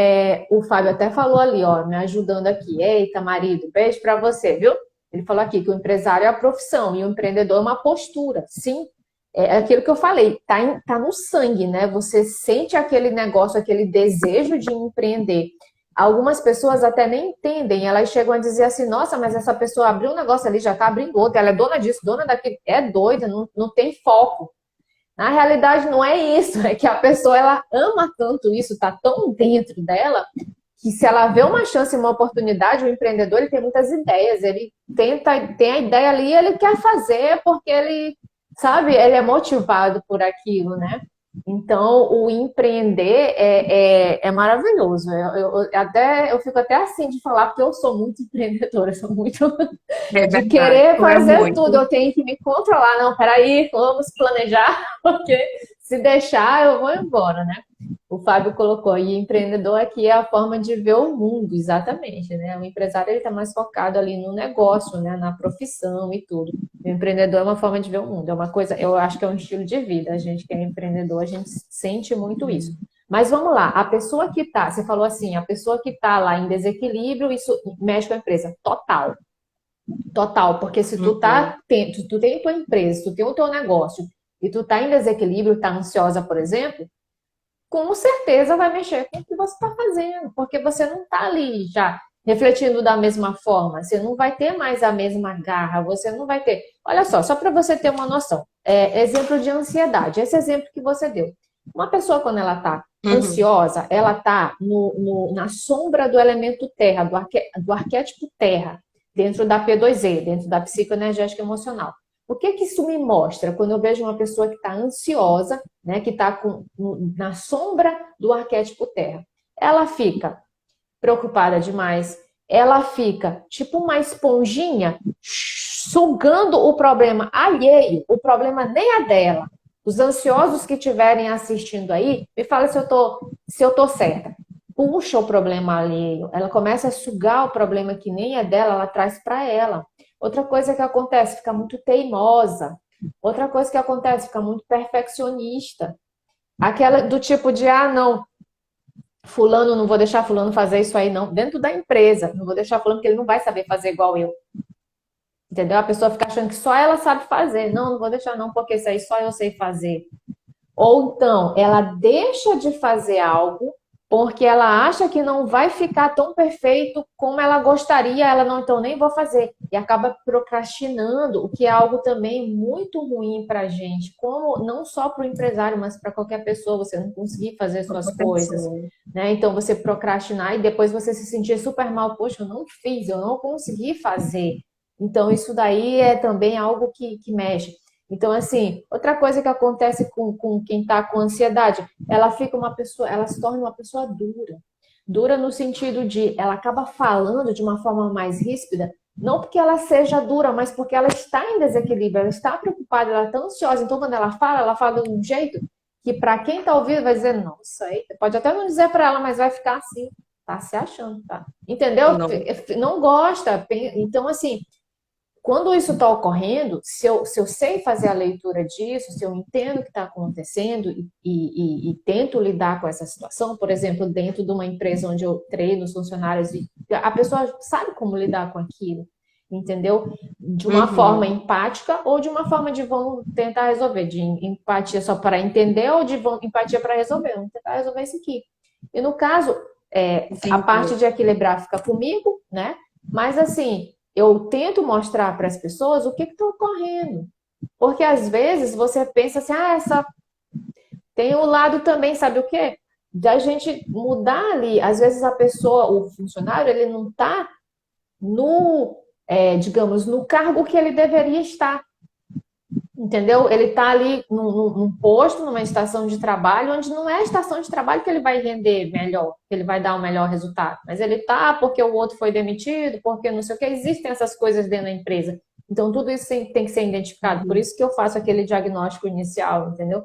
o Fábio até falou ali, ó, me ajudando aqui. Eita, marido, beijo pra você, viu? Ele falou aqui que o empresário é a profissão e o empreendedor é uma postura. Sim, é aquilo que eu falei, tá no sangue, né? Você sente aquele negócio, aquele desejo de empreender. Algumas pessoas até nem entendem, elas chegam a dizer assim, nossa, mas essa pessoa abriu um negócio ali, já tá abrindo outro, ela é dona disso, dona daquilo, é doida, não tem foco. Na realidade, não é isso, é que a pessoa ela ama tanto isso, está tão dentro dela, que se ela vê uma chance, uma oportunidade, o empreendedor ele tem muitas ideias, ele tem a ideia ali, ele quer fazer porque ele, sabe, ele é motivado por aquilo, né? Então, o empreender é maravilhoso. Eu fico até assim de falar, porque eu sou muito empreendedora, sou muito
É
de
verdade,
querer
tu é
fazer
muito.
tudo. Eu tenho que me controlar. Não, peraí, vamos planejar, porque se deixar, eu vou embora, né? O Fábio colocou aí, empreendedor aqui é a forma de ver o mundo, exatamente, né? O empresário ele está mais focado ali no negócio, né? Na profissão e tudo. O empreendedor é uma forma de ver o mundo, é uma coisa, eu acho que é um estilo de vida. A gente que é empreendedor, a gente sente muito isso. Mas vamos lá, a pessoa que tá, você falou assim, a pessoa que tá lá em desequilíbrio, isso mexe com a empresa. Total. Total, porque se tu tem tua empresa, se tu tem o teu negócio e tu tá em desequilíbrio, tá ansiosa, por exemplo, com certeza vai mexer com o que você está fazendo, porque você não está ali já refletindo da mesma forma, você não vai ter mais a mesma garra, você não vai ter. Olha só para você ter uma noção, exemplo de ansiedade, esse exemplo que você deu. Uma pessoa, quando ela está ansiosa, ela está na sombra do elemento terra, do arquétipo terra, dentro da P2E, dentro da psicoenergética emocional. O que isso me mostra? Quando eu vejo uma pessoa que está ansiosa, né, que está na sombra do arquétipo terra, ela fica preocupada demais, ela fica tipo uma esponjinha sugando o problema alheio, o problema nem é dela. Os ansiosos que estiverem assistindo aí, me fala se eu tô certa. Puxa o problema alheio, ela começa a sugar o problema que nem é dela, ela traz para ela. Outra coisa que acontece, fica muito teimosa. Outra coisa que acontece, fica muito perfeccionista. Aquela do tipo de, não, fulano, não vou deixar fulano fazer isso aí, não. Dentro da empresa, não vou deixar fulano porque ele não vai saber fazer igual eu. Entendeu? A pessoa fica achando que só ela sabe fazer. Não vou deixar não, porque isso aí só eu sei fazer. Ou então, ela deixa de fazer algo porque ela acha que não vai ficar tão perfeito como ela gostaria, ela não, então nem vou fazer. E acaba procrastinando, o que é algo também muito ruim para a gente, como não só para o empresário, mas para qualquer pessoa, você não conseguir fazer suas coisas, né? Então você procrastinar e depois você se sentir super mal, poxa, eu não fiz, eu não consegui fazer. Então, isso daí é também algo que mexe. Então, assim, outra coisa que acontece com quem está com ansiedade, ela fica uma pessoa, ela se torna uma pessoa dura. Dura no sentido de ela acaba falando de uma forma mais ríspida, não porque ela seja dura, mas porque ela está em desequilíbrio, ela está preocupada, ela está ansiosa. Então, quando ela fala de um jeito que para quem está ouvindo vai dizer, nossa, aí, pode até não dizer para ela, mas vai ficar assim, tá se achando, tá? Entendeu?
Não.
Não gosta. Então, assim, quando isso está ocorrendo, se eu sei fazer a leitura disso, se eu entendo o que está acontecendo e tento lidar com essa situação, por exemplo, dentro de uma empresa onde eu treino os funcionários, e a pessoa sabe como lidar com aquilo, entendeu? De uma forma empática ou de uma forma de vamos tentar resolver, de empatia só para entender ou de empatia para resolver, vamos tentar resolver isso aqui. E no caso, a parte de equilibrar fica comigo, né? Mas assim, eu tento mostrar para as pessoas o que está ocorrendo. Porque às vezes você pensa assim, tem um lado também, sabe o quê? Da gente mudar ali. Às vezes a pessoa, o funcionário, ele não está digamos, no cargo que ele deveria estar. Entendeu? Ele está ali num posto, numa estação de trabalho, onde não é a estação de trabalho que ele vai render melhor, que ele vai dar um melhor resultado. Mas ele está porque o outro foi demitido, porque não sei o que. Existem essas coisas dentro da empresa. Então, tudo isso tem que ser identificado. Por isso que eu faço aquele diagnóstico inicial, entendeu?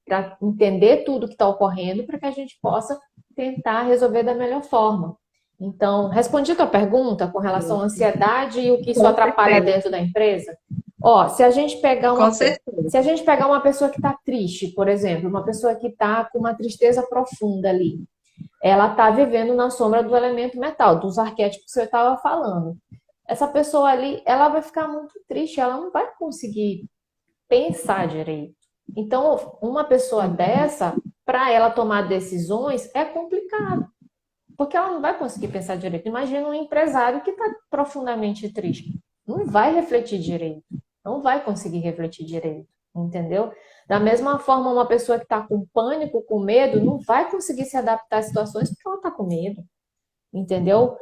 Para entender tudo que está ocorrendo, para que a gente possa tentar resolver da melhor forma. Então, respondi a tua pergunta com relação à ansiedade e o que isso atrapalha dentro da empresa? Ó, se a gente pegar uma pessoa que está triste, por exemplo, uma pessoa que está com uma tristeza profunda ali, ela está vivendo na sombra do elemento metal, dos arquétipos que eu estava falando. Essa pessoa ali, ela vai ficar muito triste, ela não vai conseguir pensar direito. Então, uma pessoa dessa, para ela tomar decisões, é complicado, porque ela não vai conseguir pensar direito. Imagina um empresário que está profundamente triste, não vai refletir direito. Não vai conseguir refletir direito, entendeu? Da mesma forma, uma pessoa que está com pânico, com medo, não vai conseguir se adaptar às situações porque ela está com medo, entendeu?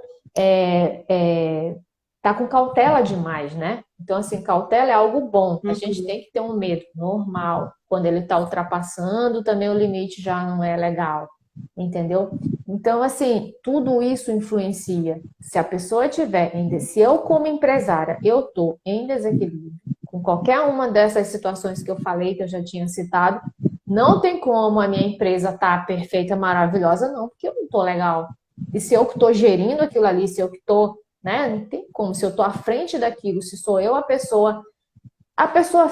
Tá com cautela demais, né? Então, assim, cautela é algo bom. A gente tem que ter um medo normal. Quando ele está ultrapassando, também o limite já não é legal, entendeu? Então, assim, tudo isso influencia. Se a pessoa tiver, se eu como empresária, eu estou em desequilíbrio, com qualquer uma dessas situações que eu falei, que eu já tinha citado, não tem como a minha empresa estar perfeita, maravilhosa, não, porque eu não estou legal. E se eu estou gerindo aquilo ali, se eu estou, né, não tem como, se eu estou à frente daquilo, se sou eu a pessoa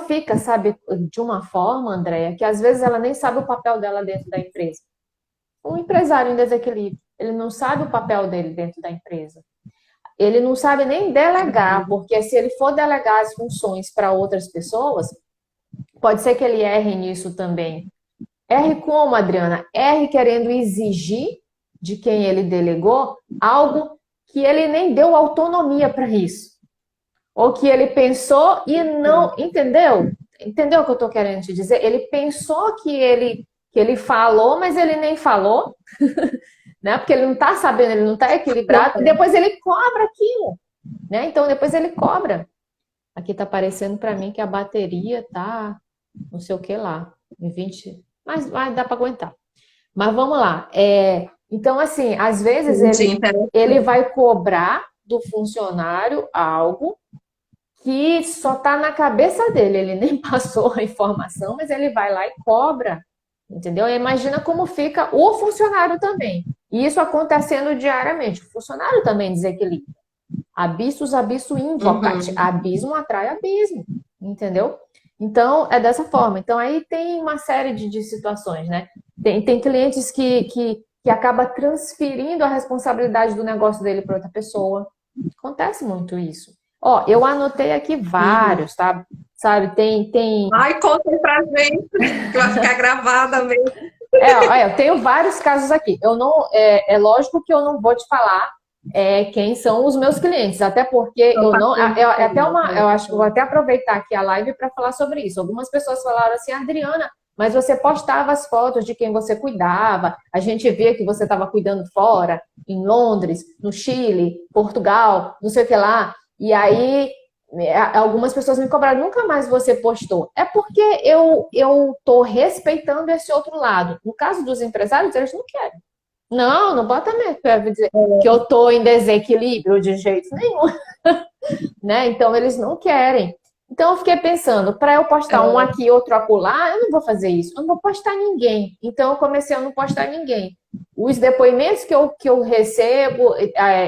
fica, sabe, de uma forma, Andréia, que às vezes ela nem sabe o papel dela dentro da empresa. Um empresário em desequilíbrio, ele não sabe o papel dele dentro da empresa. Ele não sabe nem delegar, porque se ele for delegar as funções para outras pessoas, pode ser que ele erre nisso também. Erre como, Adriana? Erre querendo exigir de quem ele delegou algo que ele nem deu autonomia para isso. Ou que ele pensou e não... Entendeu? Entendeu o que eu estou querendo te dizer? Ele pensou que ele falou, mas ele nem falou. Né? Porque ele não está sabendo, ele não está equilibrado, e depois ele cobra aquilo, né? Então depois ele cobra. Aqui está aparecendo para mim que a bateria tá não sei o que lá, em 20, mas vai dar para aguentar. Mas vamos lá. Então, assim, às vezes ele vai cobrar do funcionário algo que só está na cabeça dele, ele nem passou a informação, mas ele vai lá e cobra. Entendeu? E imagina como fica o funcionário também. E isso acontecendo diariamente. O funcionário também desequilibra. Abissus, abissus invocat. Abismo atrai abismo. Entendeu? Então, é dessa forma. Então, aí tem uma série de situações, né? Tem clientes que acaba transferindo a responsabilidade do negócio dele para outra pessoa. Acontece muito isso. Ó, eu anotei aqui vários, tá? Sabe, tem...
Ai, contem pra gente, que vai ficar gravada mesmo.
Eu tenho vários casos aqui. Eu não, é lógico que eu não vou te falar quem são os meus clientes, até porque eu acho que vou até aproveitar aqui a live para falar sobre isso. Algumas pessoas falaram assim, Adriana, mas você postava as fotos de quem você cuidava, a gente via que você estava cuidando fora, em Londres, no Chile, Portugal, não sei o que lá, e aí algumas pessoas me cobraram, nunca mais você postou. É porque eu tô respeitando esse outro lado. No caso dos empresários, eles não querem. Não, não bota mesmo para dizer que eu tô em desequilíbrio de jeito nenhum, né? Então eles não querem. Então eu fiquei pensando, para eu postar um aqui, outro acolá, eu não vou fazer isso. Eu não vou postar ninguém. Então eu comecei a não postar ninguém. Os depoimentos que eu recebo,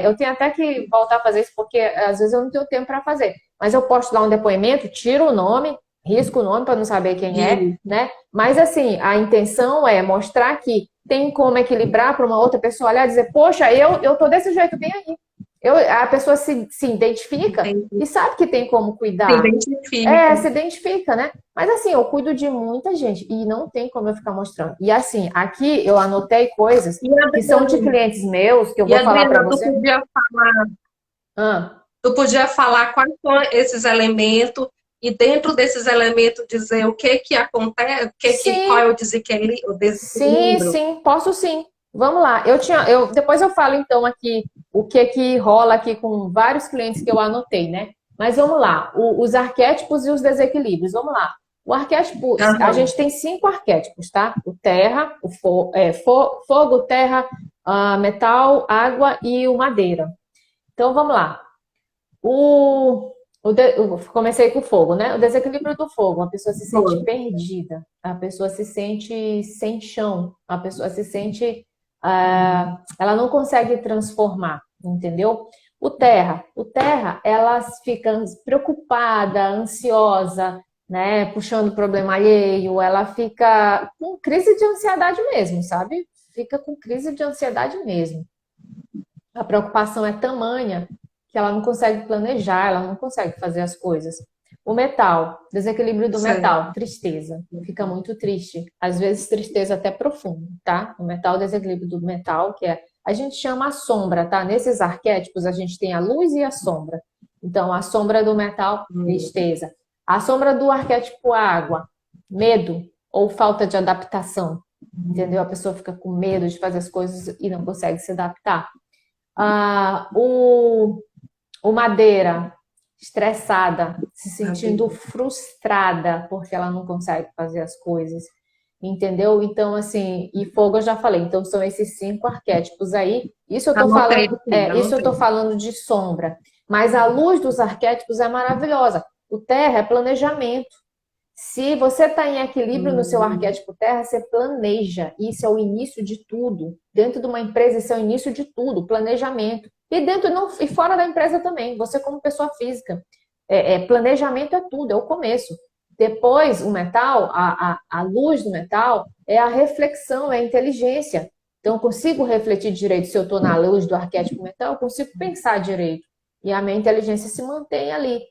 eu tenho até que voltar a fazer isso, porque às vezes eu não tenho tempo para fazer. Mas eu posto lá um depoimento, tiro o nome, risco o nome para não saber quem é, né? Mas assim, a intenção é mostrar que tem como equilibrar para uma outra pessoa olhar e dizer, poxa, eu tô desse jeito, bem aí. A pessoa se identifica e sabe que tem como cuidar.
Se identifica.
Se identifica, né? Mas assim, eu cuido de muita gente e não tem como eu ficar mostrando. E assim, aqui eu anotei coisas que são de clientes meus, que eu vou falar para você.
Tu podia falar quais são esses elementos e dentro desses elementos dizer o que acontece, qual é o desequilíbrio.
Sim, posso sim. Vamos lá. Depois eu falo então aqui o que rola aqui com vários clientes que eu anotei, né? Mas vamos lá. Os arquétipos e os desequilíbrios. Vamos lá. O arquétipo, a gente tem 5 arquétipos, tá? O terra, o fogo, terra, metal, água e o madeira. Então vamos lá. Comecei com o fogo, né? O desequilíbrio do fogo, a pessoa se sente perdida, a pessoa se sente sem chão, a pessoa se sente, ela não consegue transformar, entendeu? O terra, ela fica preocupada, ansiosa, né? Puxando problema alheio, ela fica com crise de ansiedade mesmo, sabe? Fica com crise de ansiedade mesmo. A preocupação é tamanha que ela não consegue planejar, ela não consegue fazer as coisas. O metal, desequilíbrio do metal, tristeza, fica muito triste. Às vezes tristeza até profunda, tá? O metal, desequilíbrio do metal, a gente chama a sombra, tá? Nesses arquétipos a gente tem a luz e a sombra. Então a sombra do metal, tristeza. A sombra do arquétipo água, medo ou falta de adaptação. Entendeu? A pessoa fica com medo de fazer as coisas e não consegue se adaptar. O madeira, estressada, se sentindo frustrada porque ela não consegue fazer as coisas, entendeu? Então, assim, e fogo eu já falei, então são esses 5 arquétipos aí. Isso eu tô falando de sombra, mas a luz dos arquétipos é maravilhosa. O terra é planejamento. Se você está em equilíbrio no seu arquétipo terra, você planeja. Isso é o início de tudo. Dentro de uma empresa, isso é o início de tudo, planejamento. E fora da empresa também, você como pessoa física. Planejamento é tudo, é o começo. Depois, o metal, a luz do metal é a reflexão, é a inteligência. Então, eu consigo refletir direito. Se eu estou na luz do arquétipo metal, eu consigo pensar direito. E a minha inteligência se mantém ali.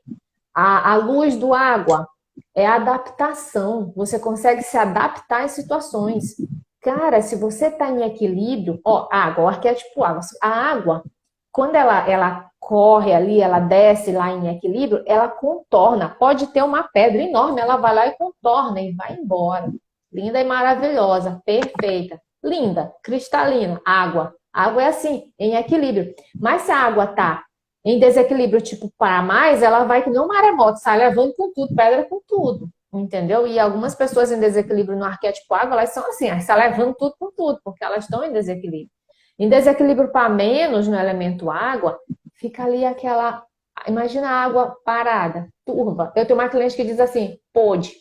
A luz do água é a adaptação. Você consegue se adaptar em situações. Cara, se você está em equilíbrio, água, o arquétipo água. A água, quando ela corre ali, ela desce lá em equilíbrio, ela contorna. Pode ter uma pedra enorme, ela vai lá e contorna e vai embora. Linda e maravilhosa, perfeita. Linda, cristalina, água. Água é assim, em equilíbrio. Mas se a água tá em desequilíbrio, tipo, para mais, ela vai que nem um maremoto, sai levando com tudo, pedra com tudo, entendeu? E algumas pessoas em desequilíbrio no arquétipo água, elas são assim, elas estão levando tudo com tudo, porque elas estão em desequilíbrio. Em desequilíbrio para menos no elemento água, fica ali aquela... Imagina a água parada, turva. Eu tenho uma cliente que diz assim, pôde.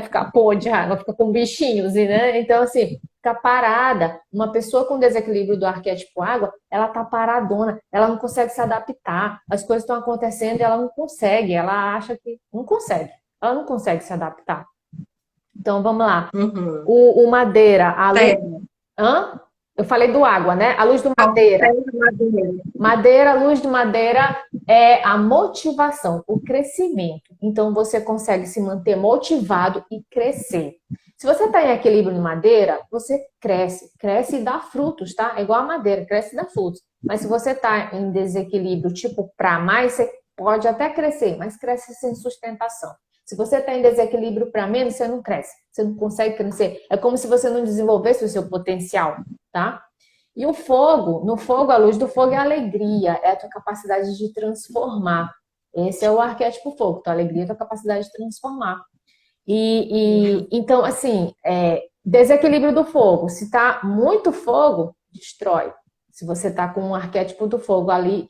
Fica pôde, a água fica com bichinhos, né? Então, assim, fica parada. Uma pessoa com desequilíbrio do arquétipo água, ela tá paradona, ela não consegue se adaptar. As coisas estão acontecendo e ela não consegue. Ela acha que não consegue. Ela não consegue se adaptar. Então, vamos lá. O madeira, a luz... Eu falei do água, né? A luz do madeira. Madeira, a luz do madeira é a motivação, o crescimento. Então, você consegue se manter motivado e crescer. Se você está em equilíbrio no madeira, você cresce e dá frutos, tá? É igual a madeira, cresce e dá frutos. Mas se você está em desequilíbrio, tipo, para mais, você pode até crescer, mas cresce sem sustentação. Se você está em desequilíbrio para menos, você não cresce, você não consegue crescer. É como se você não desenvolvesse o seu potencial, tá? E o fogo, no fogo, a luz do fogo é a alegria, é a tua capacidade de transformar. Esse é o arquétipo fogo, então a alegria é a capacidade de transformar. Então, assim, desequilíbrio do fogo. Se tá muito fogo, destrói. Se você tá com um arquétipo do fogo ali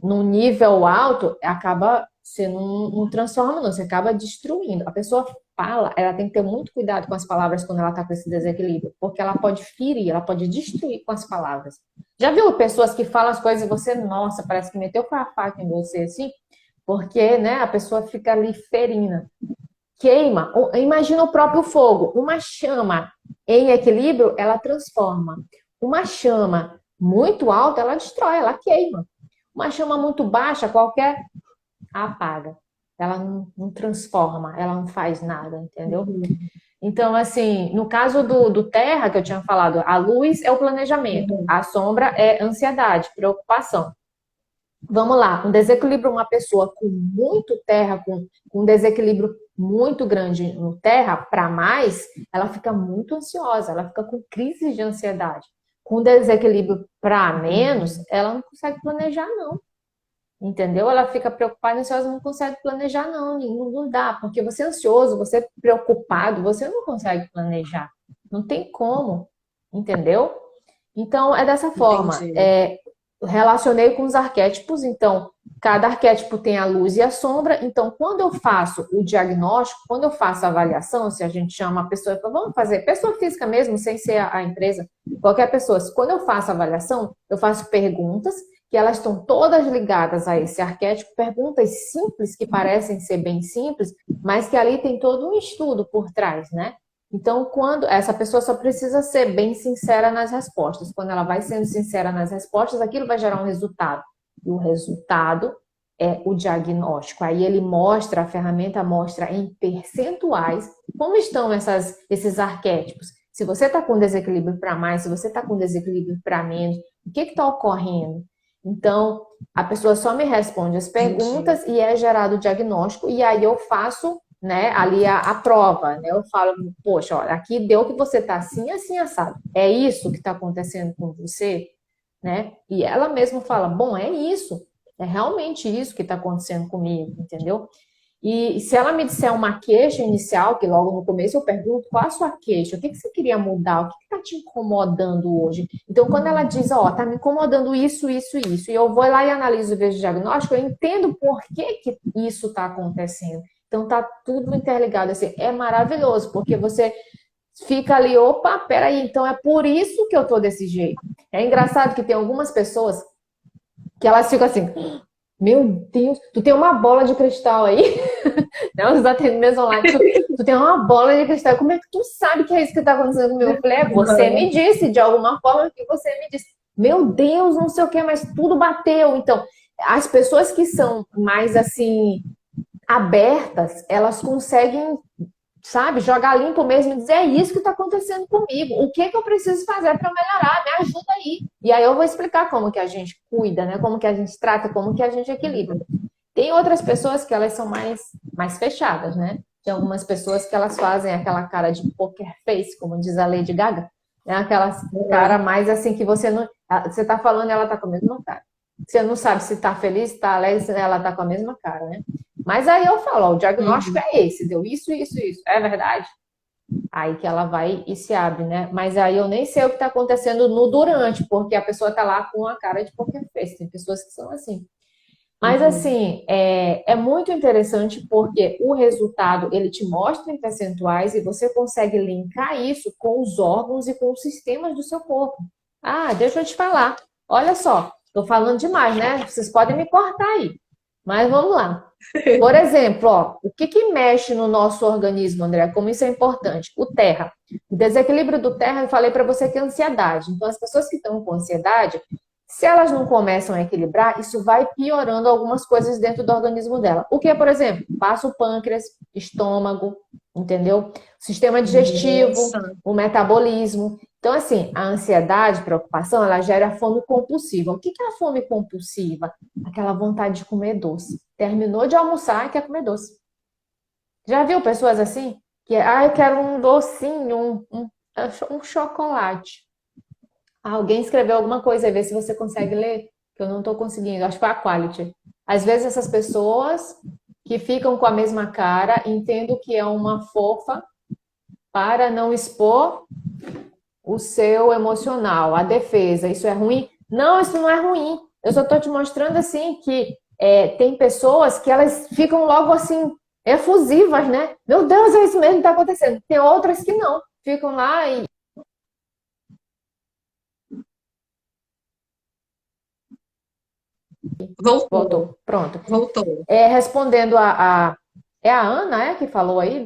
num nível alto, acaba você não transforma, não, você acaba destruindo. A pessoa fala, ela tem que ter muito cuidado com as palavras quando ela está com esse desequilíbrio, porque ela pode ferir, ela pode destruir com as palavras. Já viu pessoas que falam as coisas e você, nossa, parece que meteu com a faca em você, assim? Porque, né, a pessoa fica ali ferindo. Queima. Imagina o próprio fogo. Uma chama em equilíbrio, ela transforma. Uma chama muito alta, ela destrói, ela queima. Uma chama muito baixa, qualquer apaga. Ela não transforma, ela não faz nada, entendeu? Então, assim, no caso do terra, que eu tinha falado, a luz é o planejamento, a sombra é ansiedade, preocupação. Vamos lá, um desequilíbrio, uma pessoa com muito terra, com um desequilíbrio muito grande no terra, para mais, ela fica muito ansiosa, ela fica com crise de ansiedade. Com desequilíbrio para menos, ela não consegue planejar, não. Entendeu? Ela fica preocupada e ansiosa, não consegue planejar, não. Não dá, porque você é ansioso, você é preocupado, você não consegue planejar. Não tem como, entendeu? Então, é dessa forma. Relacionei com os arquétipos, então, cada arquétipo tem a luz e a sombra. Então, quando eu faço o diagnóstico, quando eu faço a avaliação, se a gente chama a pessoa e fala, vamos fazer, pessoa física mesmo, sem ser a empresa, qualquer pessoa, quando eu faço a avaliação, eu faço perguntas que elas estão todas ligadas a esse arquétipo, perguntas simples que parecem ser bem simples, mas que ali tem todo um estudo por trás, né? Então, quando essa pessoa só precisa ser bem sincera nas respostas. Quando ela vai sendo sincera nas respostas, aquilo vai gerar um resultado. E o resultado é o diagnóstico. Aí ele mostra, a ferramenta mostra em percentuais como estão esses arquétipos. Se você está com desequilíbrio para mais, se você está com desequilíbrio para menos, o que está ocorrendo? Então, a pessoa só me responde as perguntas e é gerado o diagnóstico, e aí eu faço, né, ali a prova, né? Eu falo, poxa, olha, aqui deu que você tá assim, assim, assado. É isso que está acontecendo com você, né? E ela mesma fala, bom, é isso, é realmente isso que está acontecendo comigo, entendeu? E se ela me disser uma queixa inicial, que logo no começo eu pergunto, qual a sua queixa? O que você queria mudar? O que está te incomodando hoje? Então, quando ela diz, ó, tá me incomodando isso, isso, isso, e eu vou lá e analiso e vejo o diagnóstico, eu entendo por que isso está acontecendo. Então, tá tudo interligado, assim, é maravilhoso, porque você fica ali, opa, peraí, então é por isso que eu tô desse jeito. É engraçado que tem algumas pessoas que elas ficam assim, meu Deus, tu tem uma bola de cristal aí? Não, os atendimentos online. Tu tem uma bola de cristal. Como é que tu sabe que é isso que tá acontecendo comigo? Eu falei, você me disse, de alguma forma que você me disse. Meu Deus, não sei o que, mas tudo bateu. Então, as pessoas que são mais assim, abertas, elas conseguem, sabe, jogar limpo mesmo e dizer, é isso que está acontecendo comigo. O que eu preciso fazer para melhorar? Me ajuda aí. E aí eu vou explicar como que a gente cuida, né? Como que a gente trata, como que a gente equilibra. Tem outras pessoas que elas são mais fechadas, né? Tem algumas pessoas que elas fazem aquela cara de poker face, como diz a Lady Gaga, né? Aquela cara mais assim que você não... Você tá falando e ela tá com a mesma cara. Você não sabe se tá feliz, se tá alegre, se ela tá com a mesma cara, né? Mas aí eu falo, ó, o diagnóstico é esse, deu isso, isso, isso. É verdade? Aí que ela vai e se abre, né? Mas aí eu nem sei o que tá acontecendo no durante, porque a pessoa tá lá com a cara de poker face. Tem pessoas que são assim. Mas assim, é muito interessante porque o resultado, ele te mostra em percentuais e você consegue linkar isso com os órgãos e com os sistemas do seu corpo. Ah, deixa eu te falar. Olha só, tô falando demais, né? Vocês podem me cortar aí. Mas vamos lá. Por exemplo, ó, o que mexe no nosso organismo, André? Como isso é importante? O terra. O desequilíbrio do terra, eu falei para você que é ansiedade. Então, as pessoas que estão com ansiedade, se elas não começam a equilibrar, isso vai piorando algumas coisas dentro do organismo dela. O que, por exemplo? Passa o pâncreas, estômago, entendeu? Sistema digestivo, o metabolismo. Então, assim, a ansiedade, a preocupação, ela gera fome compulsiva. O que é a fome compulsiva? Aquela vontade de comer doce. Terminou de almoçar e quer comer doce. Já viu pessoas assim? Que, eu quero um docinho, um chocolate. Alguém escreveu alguma coisa aí, vê se você consegue ler, que eu não estou conseguindo. Acho que foi a Quality. Às vezes essas pessoas que ficam com a mesma cara, entendo que é uma fofa para não expor o seu emocional, a defesa. Isso é ruim? Não, isso não é ruim. Eu só estou te mostrando assim que tem pessoas que elas ficam logo assim, efusivas, né? Meu Deus, é isso mesmo que está acontecendo. Tem outras que não, ficam lá e
Voltou,
voltou. Pronto.
voltou.
Respondendo é a Ana, que falou aí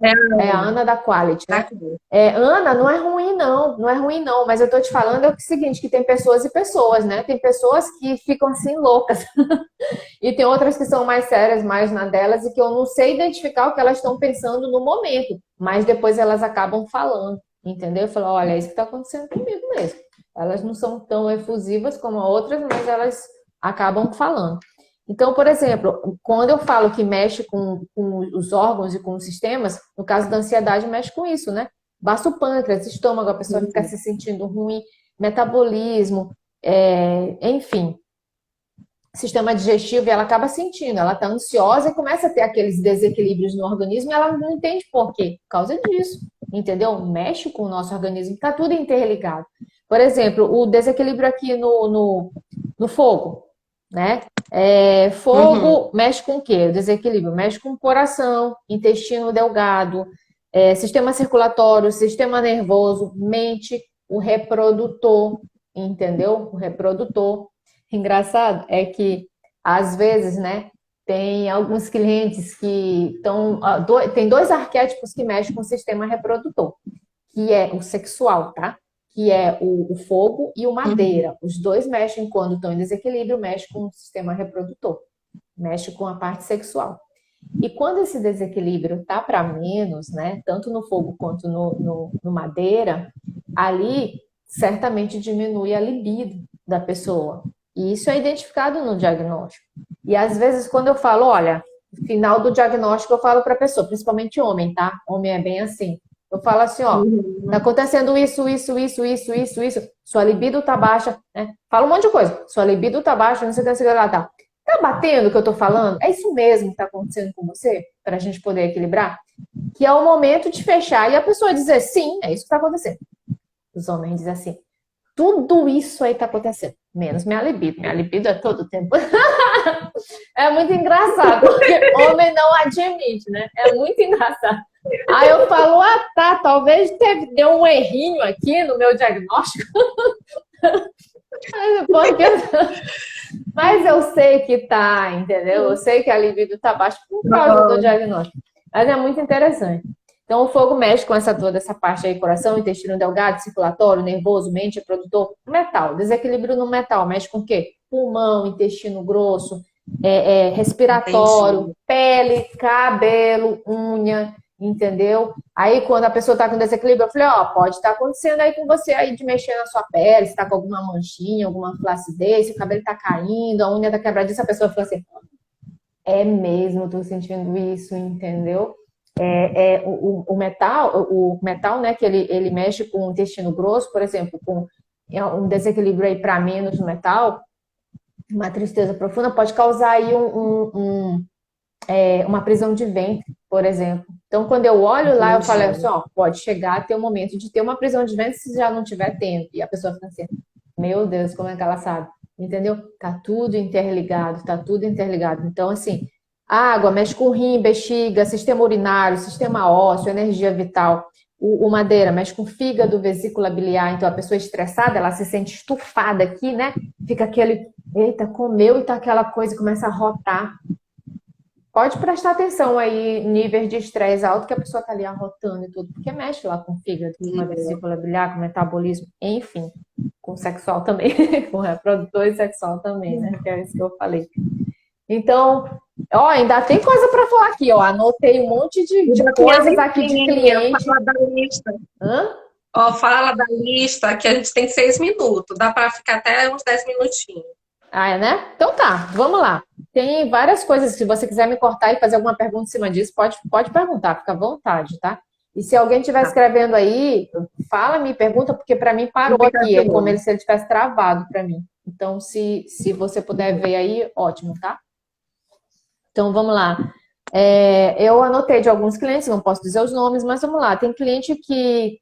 É,
é a Ana da Quality,
tá
né?
aqui.
Ana, não é ruim não, não é ruim não, mas eu tô te falando o seguinte, que tem pessoas e pessoas, né? Tem pessoas que ficam assim loucas e tem outras que são mais sérias, mais na delas e que eu não sei identificar o que elas estão pensando no momento, mas depois elas acabam falando, entendeu? Eu falo, olha, é isso que tá acontecendo comigo mesmo. Elas não são tão efusivas como outras, mas elas acabam falando. Então, por exemplo, quando eu falo que mexe com os órgãos e com os sistemas, no caso da ansiedade, mexe com isso, né? Basta o pâncreas, estômago, a pessoa fica se sentindo ruim, metabolismo, enfim, sistema digestivo, e ela acaba sentindo, ela está ansiosa e começa a ter aqueles desequilíbrios no organismo e ela não entende por quê. Por causa disso, entendeu? Mexe com o nosso organismo, está tudo interligado. Por exemplo, o desequilíbrio aqui no fogo, né? Fogo mexe com o quê? O desequilíbrio mexe com o coração, intestino delgado, sistema circulatório, sistema nervoso, mente, o reprodutor, entendeu? O reprodutor. Engraçado é que, às vezes, né, tem alguns clientes que estão. Tem dois arquétipos que mexem com o sistema reprodutor, que é o sexual, tá? Que é o fogo e o madeira. Os dois mexem quando estão em desequilíbrio, mexem com o sistema reprodutor, mexe com a parte sexual. E quando esse desequilíbrio tá para menos, né, tanto no fogo quanto no madeira, ali certamente diminui a libido da pessoa. E isso é identificado no diagnóstico. E às vezes, quando eu falo, olha, no final do diagnóstico, eu falo para a pessoa, principalmente homem, tá? Homem é bem assim. Eu falo assim, ó, tá acontecendo isso. Sua libido tá baixa, né? Fala um monte de coisa. Sua libido tá baixa, não sei o que lá, tá. Tá batendo o que eu tô falando? É isso mesmo que tá acontecendo com você? Pra gente poder equilibrar? Que é o momento de fechar e a pessoa dizer, sim, é isso que tá acontecendo. Os homens dizem assim, tudo isso aí tá acontecendo, menos minha libido. Minha libido é todo o tempo. É muito engraçado, porque homem não admite, né? É muito engraçado. Aí eu falo, tá, talvez deu um errinho aqui no meu diagnóstico. Mas eu sei que tá, entendeu? Eu sei que a libido tá baixa por causa do diagnóstico. Mas é muito interessante. Então, o fogo mexe com toda essa parte aí, coração, intestino delgado, circulatório, nervoso, mente, reprodutor, metal. Desequilíbrio no metal, mexe com o quê? Pulmão, intestino grosso, respiratório,
Entendi.
pele, cabelo, unha, entendeu? Aí, quando a pessoa tá com desequilíbrio, eu falei, pode estar acontecendo aí com você aí de mexer na sua pele, se tá com alguma manchinha, alguma flacidez, se o cabelo tá caindo, a unha tá quebradiça, a pessoa fica assim, é mesmo, tô sentindo isso, entendeu? O metal, né, que ele mexe com o intestino grosso, por exemplo, com um desequilíbrio aí para menos no metal, uma tristeza profunda, pode causar aí uma prisão de ventre, por exemplo. Então, quando eu olho lá, eu falo assim, pode chegar a ter um momento de ter uma prisão de ventre se já não tiver tendo. E a pessoa fica assim, meu Deus, como é que ela sabe? Entendeu? Tá tudo interligado, tá tudo interligado. Então, assim, a água mexe com rim, bexiga, sistema urinário, sistema ósseo, energia vital. O madeira mexe com fígado, vesícula biliar. Então, a pessoa estressada, ela se sente estufada aqui, né? Fica aquele, eita, comeu e tá aquela coisa, começa a rotar. Pode prestar atenção aí, níveis de estresse alto, que a pessoa tá ali arrotando e tudo, porque mexe lá com o fígado, com a vesícula biliar, com o metabolismo, enfim, com o sexual também, com o reprodutor e sexual também, né? Que é isso que eu falei. Então, ainda tem coisa para falar aqui, Anotei um monte de coisas aqui de cliente.
Fala da lista.
Hã?
Fala da lista, que a gente tem 6 minutos. Dá para ficar até uns 10 minutinhos.
Né? Então tá, vamos lá. Tem várias coisas, se você quiser me cortar e fazer alguma pergunta em cima disso, pode perguntar, fica à vontade, tá? E se alguém estiver escrevendo aí, fala, me pergunta, porque para mim parou aqui, é como se ele tivesse travado para mim. Então, se você puder ver aí, ótimo, tá? Então, vamos lá. Eu anotei de alguns clientes, não posso dizer os nomes, mas vamos lá. Tem cliente que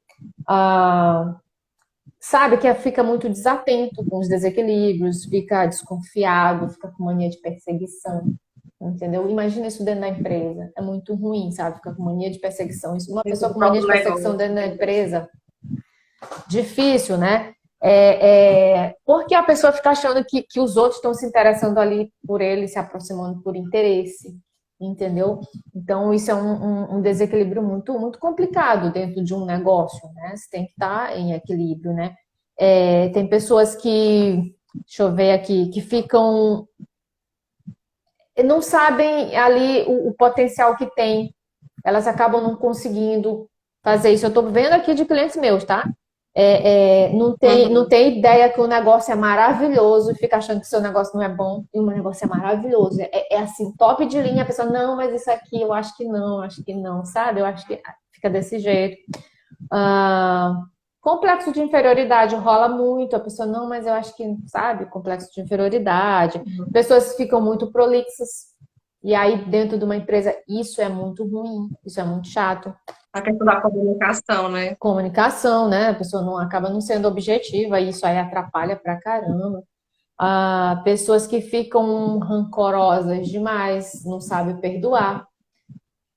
sabe que fica muito desatento com os desequilíbrios, fica desconfiado, fica com mania de perseguição, entendeu? Imagina isso dentro da empresa. É muito ruim, sabe? Fica com mania de perseguição. Isso, uma pessoa com mania de perseguição dentro da empresa, difícil, né? Porque a pessoa fica achando que os outros estão se interessando ali por ele, se aproximando por interesse, entendeu? Então, isso é um desequilíbrio muito, muito complicado dentro de um negócio, né? Você tem que estar em equilíbrio, né? Tem pessoas que, deixa eu ver aqui, que ficam, não sabem ali o potencial que tem, elas acabam não conseguindo fazer isso. Eu estou vendo aqui de clientes meus, tá? Não tem ideia que o negócio é maravilhoso e fica achando que o seu negócio não é bom e o meu negócio é maravilhoso. Assim, top de linha, a pessoa, não, mas isso aqui eu acho que não, sabe? Eu acho que fica desse jeito. Complexo de inferioridade rola muito, a pessoa, não, mas eu acho que, sabe? Complexo de inferioridade. Pessoas ficam muito prolixas. E aí, dentro de uma empresa, isso é muito ruim, isso é muito chato.
A questão da comunicação, né?
Comunicação, né? A pessoa não acaba não sendo objetiva, e isso aí atrapalha pra caramba. Pessoas que ficam rancorosas demais, não sabem perdoar.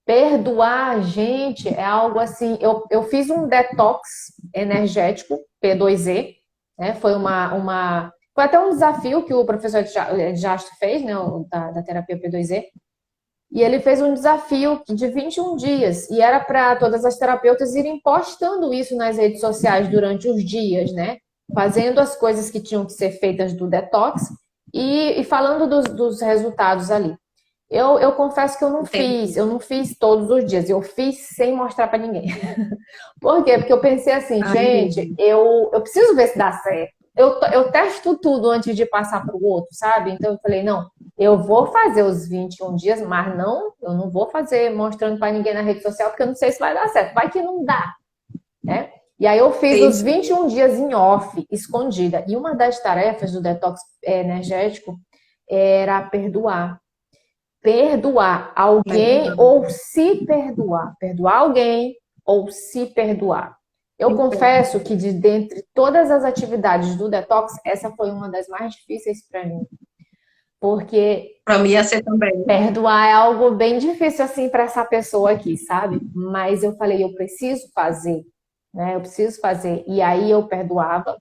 Perdoar, gente, é algo assim. Eu fiz um detox energético, P2E, né? Foi até um desafio que o professor Jasto fez, né? Da terapia P2E. E ele fez um desafio de 21 dias. E era para todas as terapeutas irem postando isso nas redes sociais durante os dias, né? Fazendo as coisas que tinham que ser feitas do detox e falando dos resultados ali. Eu confesso que eu não fiz todos os dias, eu fiz sem mostrar para ninguém. Por quê? Porque eu pensei assim, gente, eu preciso ver se dá certo. Eu testo tudo antes de passar para o outro, sabe? Então eu falei, não, eu vou fazer os 21 dias, mas não, eu não vou fazer mostrando para ninguém na rede social, porque eu não sei se vai dar certo. Vai que não dá, né? E aí eu fiz os 21 dias em off, escondida. E uma das tarefas do detox energético era perdoar. Perdoar alguém ou se perdoar. Perdoar alguém ou se perdoar. Eu confesso que de dentre todas as atividades do detox, essa foi uma das mais difíceis para mim. Porque
para mim ia ser também.
Perdoar é algo bem difícil assim para essa pessoa aqui, sabe? Mas eu falei, eu preciso fazer, né? Eu preciso fazer. E aí eu perdoava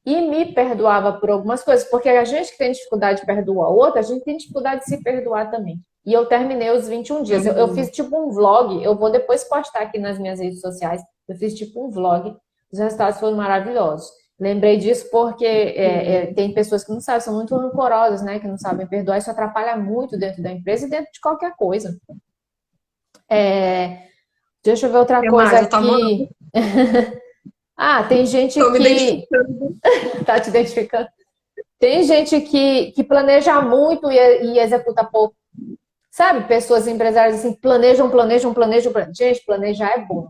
e me perdoava por algumas coisas, porque a gente que tem dificuldade de perdoar outra, a gente tem dificuldade de se perdoar também. E eu terminei os 21 dias. Eu fiz tipo um vlog, eu vou depois postar aqui nas minhas redes sociais. Eu fiz tipo um vlog, os resultados foram maravilhosos. Lembrei disso porque tem pessoas que não sabem, são muito rancorosas, né? Que não sabem perdoar, isso atrapalha muito dentro da empresa e dentro de qualquer coisa. Deixa eu ver outra coisa aqui. Tem gente que... Tá te identificando? Tem gente que planeja muito e executa pouco. Sabe? Pessoas empresárias assim, planejam. Gente, planejar é bom.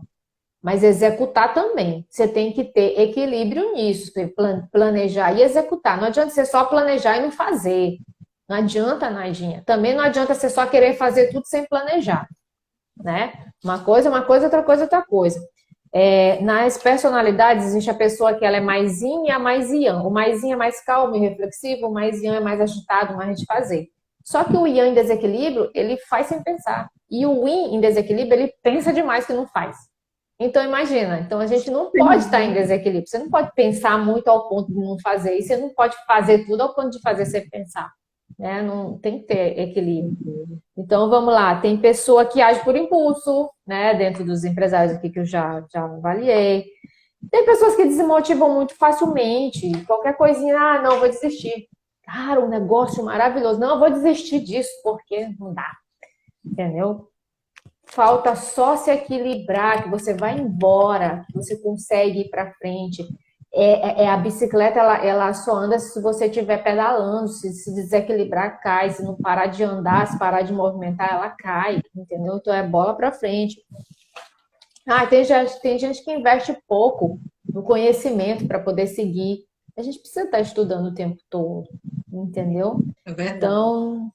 Mas executar também. Você tem que ter equilíbrio nisso. Planejar e executar. Não adianta você só planejar e não fazer. Não adianta, Nadinha. Também não adianta você só querer fazer tudo sem planejar. Né? Uma coisa, outra coisa, outra coisa. Nas personalidades, existe a pessoa que ela é mais yin e a mais yang. O mais yin é mais calmo e reflexivo, o mais yang é mais agitado, mais de fazer. Só que o yang em desequilíbrio, ele faz sem pensar. E o yin em desequilíbrio, ele pensa demais que não faz. Então, imagina. Então, a gente não pode estar em desequilíbrio. Você não pode pensar muito ao ponto de não fazer. E você não pode fazer tudo ao ponto de fazer sem pensar. Né? Não, tem que ter equilíbrio. Então, vamos lá. Tem pessoa que age por impulso, né? Dentro dos empresários aqui que eu já avaliei. Tem pessoas que desmotivam muito facilmente. Qualquer coisinha, não, vou desistir. Cara, um negócio maravilhoso. Não, eu vou desistir disso, porque não dá. Entendeu? Falta só se equilibrar, que você vai embora, que você consegue ir para frente. A bicicleta, ela só anda se você estiver pedalando, se desequilibrar, cai. Se não parar de andar, se parar de movimentar, ela cai, entendeu? Então é bola para frente. Tem gente que investe pouco no conhecimento para poder seguir A gente precisa estar estudando o tempo todo, entendeu?
É verdade.
Então,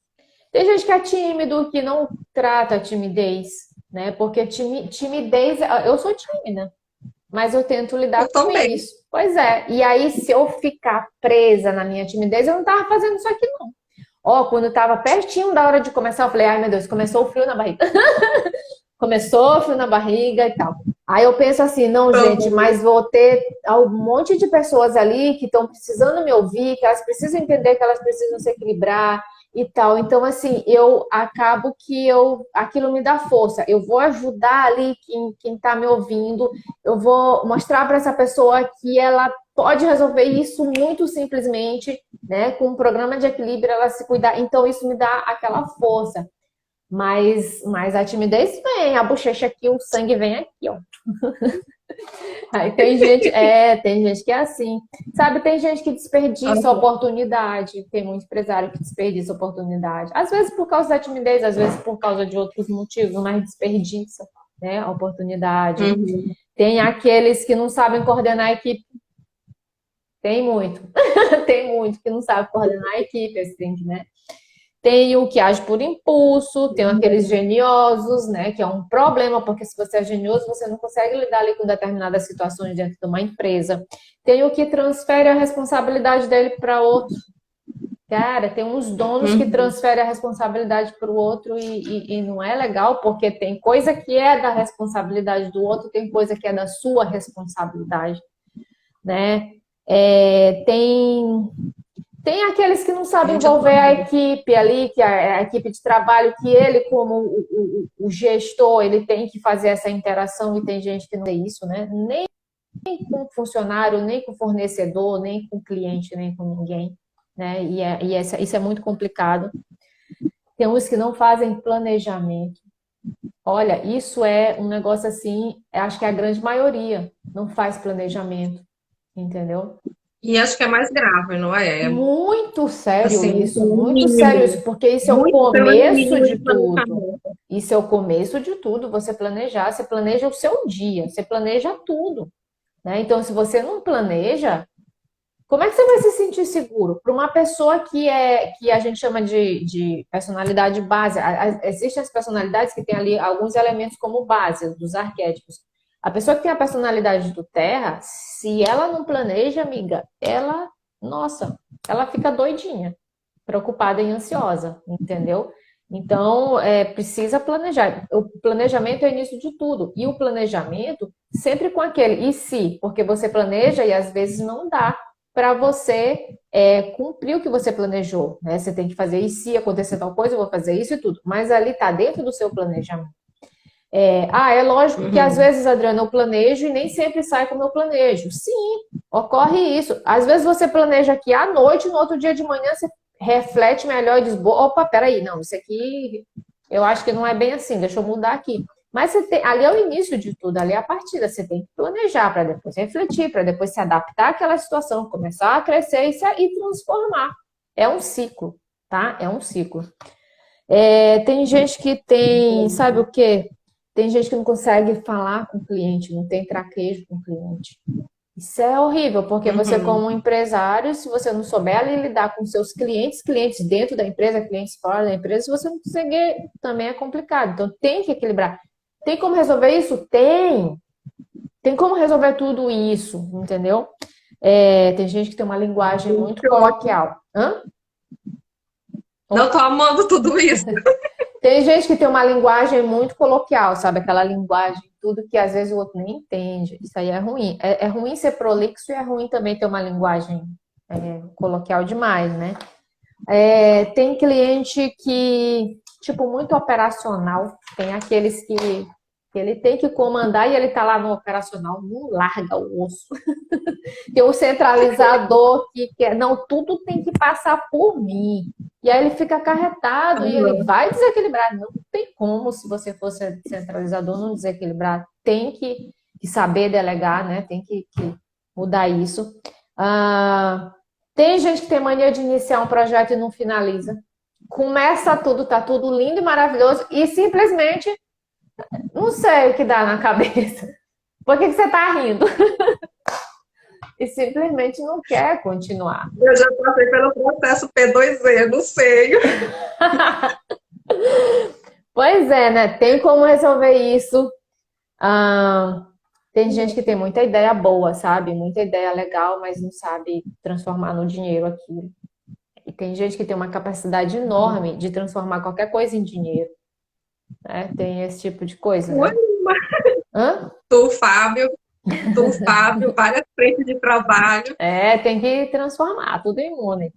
tem gente que é tímido, que não trata a timidez, né? Porque timidez, eu sou tímida, mas eu tento lidar
Eu
com
também.
isso. Pois é. E aí, se eu ficar presa na minha timidez, eu não tava fazendo isso aqui, não. Ó, quando eu tava pertinho da hora de começar, eu falei, ai meu Deus, começou o frio na barriga. Começou o frio na barriga e tal. Aí eu penso assim, não, gente,
Também.
mas vou ter um monte de pessoas ali que estão precisando me ouvir, que elas precisam entender que elas precisam se equilibrar e tal. Então, assim, eu acabo que aquilo me dá força. Eu vou ajudar ali quem tá me ouvindo, eu vou mostrar para essa pessoa que ela pode resolver isso muito simplesmente, né? Com um programa de equilíbrio, ela se cuidar. Então, isso me dá aquela força. Mas a timidez vem, a bochecha aqui, o sangue vem aqui, ó. Aí tem gente que é assim. Sabe, tem gente que desperdiça
Aham.
oportunidade, tem muito empresário que desperdiça oportunidade. Às vezes por causa da timidez, às vezes por causa de outros motivos, mas desperdiça, né, a oportunidade.
Uhum.
Tem aqueles que não sabem coordenar a equipe. Tem muito. Tem muito que não sabe coordenar a equipe, assim, né? Tem o que age por impulso, tem aqueles geniosos, né? Que é um problema, porque se você é genioso, você não consegue lidar ali com determinadas situações dentro de uma empresa. Tem o que transfere a responsabilidade dele para outro. Cara, tem uns donos que
Uhum.
transferem a responsabilidade para o outro e não é legal, porque tem coisa que é da responsabilidade do outro, tem coisa que é da sua responsabilidade, né? Tem aqueles que não sabem
Gente, eu
envolver a
também.
equipe ali, que a equipe de trabalho, que ele, como o gestor, ele tem que fazer essa interação e tem gente que não é isso, né? Nem com funcionário, nem com fornecedor, nem com cliente, nem com ninguém, né? Isso é muito complicado. Tem uns que não fazem planejamento. Olha, isso é um negócio assim, acho que é a grande maioria não faz planejamento, entendeu?
E acho que é mais grave, não é? Assim, não tem um
Muito sério isso,
mínimo.
porque isso é o
Muito, pelo menos um
começo
mínimo
de
de
tudo.
planejamento.
Isso é o começo de tudo, você planejar, você planeja o seu dia, você planeja tudo, né? Então, se você não planeja, como é que você vai se sentir seguro? Para uma pessoa que a gente chama de personalidade base, existem as personalidades que têm ali alguns elementos como base dos arquétipos. A pessoa que tem a personalidade do Terra, se ela não planeja, amiga, nossa, ela fica doidinha, preocupada e ansiosa, entendeu? Então, precisa planejar. O planejamento é o início de tudo. E o planejamento sempre com aquele e se, porque você planeja e às vezes não dá para você cumprir o que você planejou, né? Você tem que fazer e se acontecer tal coisa, eu vou fazer isso e tudo. Mas ali está dentro do seu planejamento. É lógico que às
Uhum.
vezes, Adriana, eu planejo e nem sempre sai como eu planejo. Sim, ocorre isso. Às vezes você planeja aqui à noite, no outro dia de manhã você reflete melhor e diz, opa, peraí, não, isso aqui eu acho que não é bem assim, deixa eu mudar aqui. Mas ali é o início de tudo, ali é a partida. Você tem que planejar para depois refletir, para depois se adaptar àquela situação, começar a crescer e transformar. É um ciclo, tá? É um ciclo. Tem gente que tem, sabe o quê? Tem gente que não consegue falar com o cliente, não tem traquejo com o cliente. Isso é horrível, porque você,
Uhum.
como empresário, se você não souber ali lidar com seus clientes, clientes dentro da empresa, clientes fora da empresa, se você não conseguir, também é complicado. Então, tem que equilibrar. Tem como resolver isso? Tem. Tem como resolver tudo isso, entendeu? Tem gente que tem uma linguagem muito
Que ótimo.
coloquial. Hã?
Não, tô
Opa.
amando tudo isso.
Tem gente que tem uma linguagem muito coloquial, sabe? Aquela linguagem, tudo que às vezes o outro nem entende. Isso aí é ruim. É ruim ser prolixo e é ruim também ter uma linguagem coloquial demais, né? Tem cliente que, tipo, muito operacional. Tem aqueles que ele tem que comandar e ele tá lá no operacional, não larga o osso. Tem o centralizador que quer, não, tudo tem que passar por mim. E aí ele fica acarretado e ele
Uhum.
vai desequilibrar. Não tem como, se você for centralizador, não desequilibrar. Tem que saber delegar, né? Tem que mudar isso. Ah, tem gente que tem mania de iniciar um projeto e não finaliza. Começa tudo, tá tudo lindo e maravilhoso e simplesmente não sei o que dá na cabeça. Por que você tá rindo? e simplesmente não quer continuar.
Eu já passei pelo processo P2E, não sei.
Pois é, né? Tem como resolver isso. Ah, tem gente que tem muita ideia boa, sabe? Muita ideia legal, mas não sabe transformar no dinheiro aquilo. E tem gente que tem uma capacidade enorme de transformar qualquer coisa em dinheiro, né? Tem esse tipo de coisa,
Oi,
né? Hã?
do Fábio, várias frentes de trabalho.
É, tem que transformar tudo em money,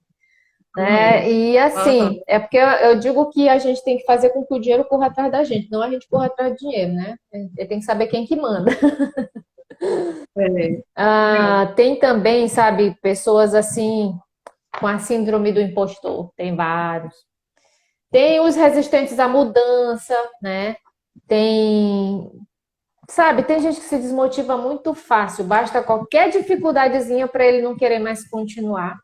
né? E
Aham.
assim, é porque eu digo que a gente tem que fazer com que o dinheiro corra atrás da gente, não a gente corra atrás do dinheiro, né? Tem que saber quem que manda.
É.
Ah, tem também, sabe, pessoas assim com a síndrome do impostor, tem vários. Tem os resistentes à mudança, né? Tem, sabe, tem gente que se desmotiva muito fácil, basta qualquer dificuldadezinha para ele não querer mais continuar.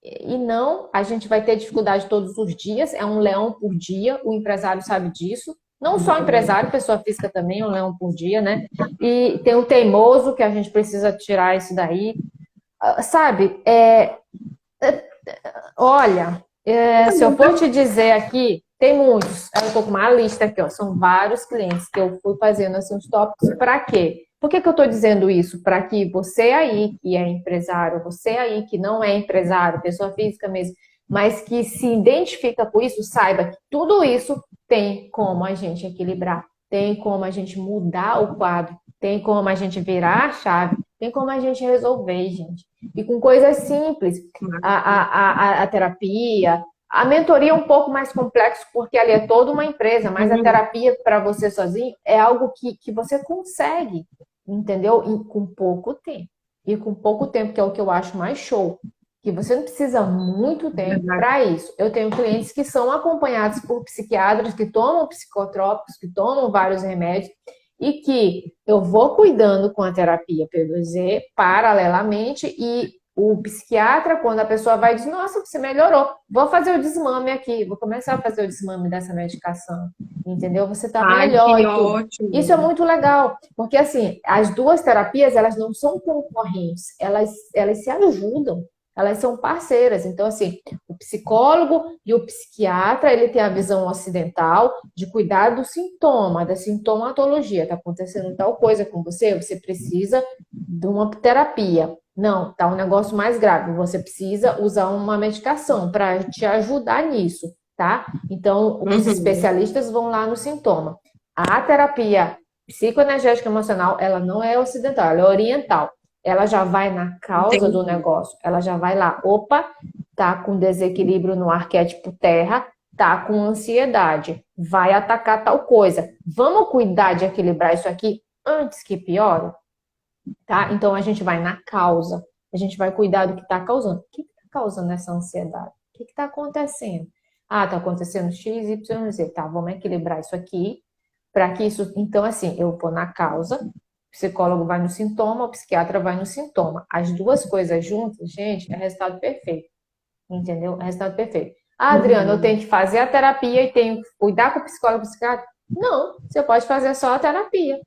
E não, a gente vai ter dificuldade todos os dias, é um leão por dia, o empresário sabe disso. Não só empresário, pessoa física também, é um leão por dia, né? E tem o teimoso, que a gente precisa tirar isso daí. Sabe, olha, se eu for te dizer aqui, tem muitos. Eu estou com uma lista aqui, ó. São vários clientes que eu fui fazendo assim, os tópicos. Para quê? Por que que eu estou dizendo isso? Para que você aí que é empresário, você aí que não é empresário, pessoa física mesmo, mas que se identifica com isso, saiba que tudo isso tem como a gente equilibrar, tem como a gente mudar o quadro, tem como a gente virar a chave, tem como a gente resolver, gente. E com coisas simples, a terapia, a mentoria é um pouco mais complexo, porque ali é toda uma empresa, mas a terapia para você sozinho é algo que você consegue, entendeu? E com pouco tempo. E com pouco tempo, que é o que eu acho mais show. Que você não precisa muito tempo para isso. Eu tenho clientes que são acompanhados por psiquiatras, que tomam psicotrópicos, que tomam vários remédios, e que eu vou cuidando com a terapia P2E paralelamente, e o psiquiatra, quando a pessoa vai, diz: nossa, você melhorou, vou fazer o desmame aqui, vou começar a fazer o desmame dessa medicação, entendeu? Você tá
Ai,
melhor
que
e tudo. Isso é
ótimo.
muito legal, porque assim, as duas terapias, elas não são concorrentes, elas se ajudam, elas são parceiras. Então, assim, o psicólogo e o psiquiatra, ele tem a visão ocidental de cuidar do sintoma, da sintomatologia. Tá acontecendo tal coisa com você, você precisa de uma terapia. Não, tá um negócio mais grave, você precisa usar uma medicação para te ajudar nisso, tá? Então, os especialistas vão lá no sintoma. A terapia psicoenergética emocional, ela não é ocidental, ela é oriental. Ela já vai na causa do
Entendi.
negócio. Ela já vai lá, opa, tá com desequilíbrio no arquétipo terra, tá com ansiedade, vai atacar tal coisa. Vamos cuidar de equilibrar isso aqui antes que piore, tá? Então a gente vai na causa, a gente vai cuidar do que está causando. O que está causando essa ansiedade? O que está acontecendo? Ah, está acontecendo X, Y, Z. Tá, vamos equilibrar isso aqui para que isso. Então, assim, eu vou na causa, o psicólogo vai no sintoma, o psiquiatra vai no sintoma. As duas coisas juntas, gente, é resultado perfeito. Entendeu? É resultado perfeito. Ah, Adriana, eu tenho que fazer a terapia e tenho que cuidar com o psicólogo e o psiquiatra? Não, você pode fazer só a terapia.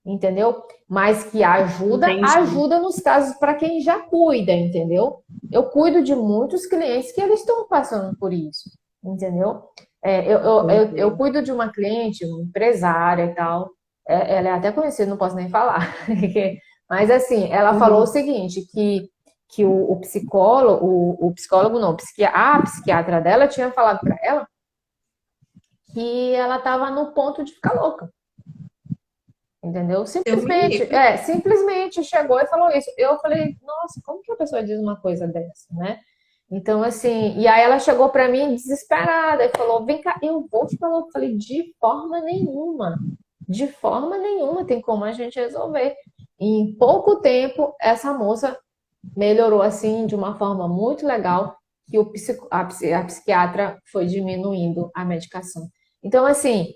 Entendeu? Mas que ajuda,
Entendi.
ajuda nos casos para quem já cuida, entendeu? Eu cuido de muitos clientes que eles estão passando por isso, entendeu? Eu
Entendi.
cuido de uma cliente, uma empresária e tal. Ela é até conhecida, não posso nem falar. Mas assim, ela falou o seguinte, que o psicólogo, o psicólogo não, a psiquiatra dela tinha falado para ela que ela estava no ponto de ficar louca. Entendeu?
Eu me livre.
Simplesmente chegou e falou isso. Eu falei, nossa, como que a pessoa diz uma coisa dessa, né? Então, assim, e aí ela chegou pra mim desesperada e falou: vem cá, eu vou ficar louca. Eu falei: de forma nenhuma tem como a gente resolver. E em pouco tempo, essa moça melhorou assim de uma forma muito legal, que a psiquiatra foi diminuindo a medicação. Então, assim,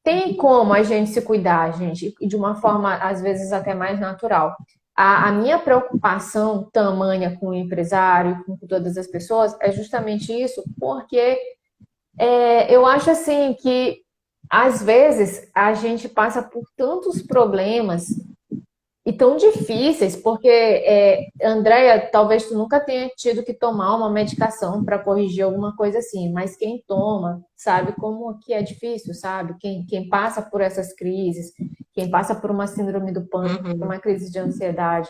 tem como a gente se cuidar, gente, de uma forma, às vezes, até mais natural. A minha preocupação tamanha com o empresário, com todas as pessoas, é justamente isso, porque eu acho assim que, às vezes, a gente passa por tantos problemas e tão difíceis, porque, Andréia, talvez tu nunca tenha tido que tomar uma medicação para corrigir alguma coisa assim, mas quem toma sabe como que é difícil, sabe? Quem passa por essas crises, quem passa por uma síndrome do pânico, por
Uhum.
uma crise de ansiedade,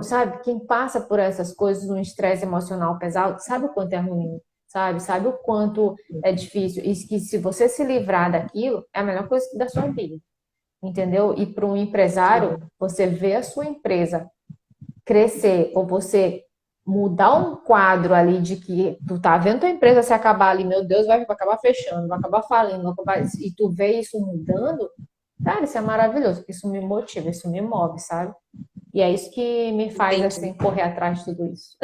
sabe? Quem passa por essas coisas, um estresse emocional pesado, sabe o quanto é ruim, sabe? Sabe o quanto é difícil. E que se você se livrar daquilo, é a melhor coisa da sua vida, entendeu? E para um empresário,
Sim.
você vê a sua empresa crescer ou você mudar um quadro ali de que tu tá vendo tua empresa se acabar ali, meu Deus, vai acabar fechando, vai acabar falindo, e tu vê isso mudando, cara, isso é maravilhoso, isso me motiva, isso me move, sabe? E é isso que me faz,
Entendi.
assim, correr atrás de tudo isso.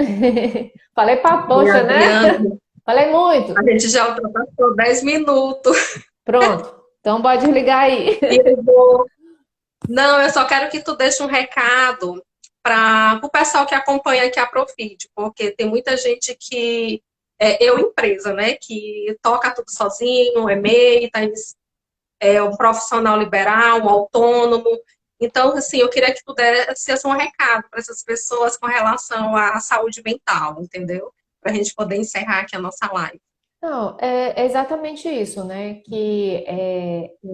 Falei pra
E
poxa, né?
Adriana,
Falei muito.
a gente já ultrapassou 10 minutos.
Pronto. Então pode desligar aí.
E eu vou. Não, eu só quero que tu deixe um recado para o pessoal que acompanha aqui a Profit, porque tem muita gente que eu empresa, né, que toca tudo sozinho, é MEI, é um profissional liberal, um autônomo. Então, assim, eu queria que tu desse assim, um recado para essas pessoas com relação à saúde mental, entendeu? Para a gente poder encerrar aqui a nossa live.
Não, é exatamente isso, né? Que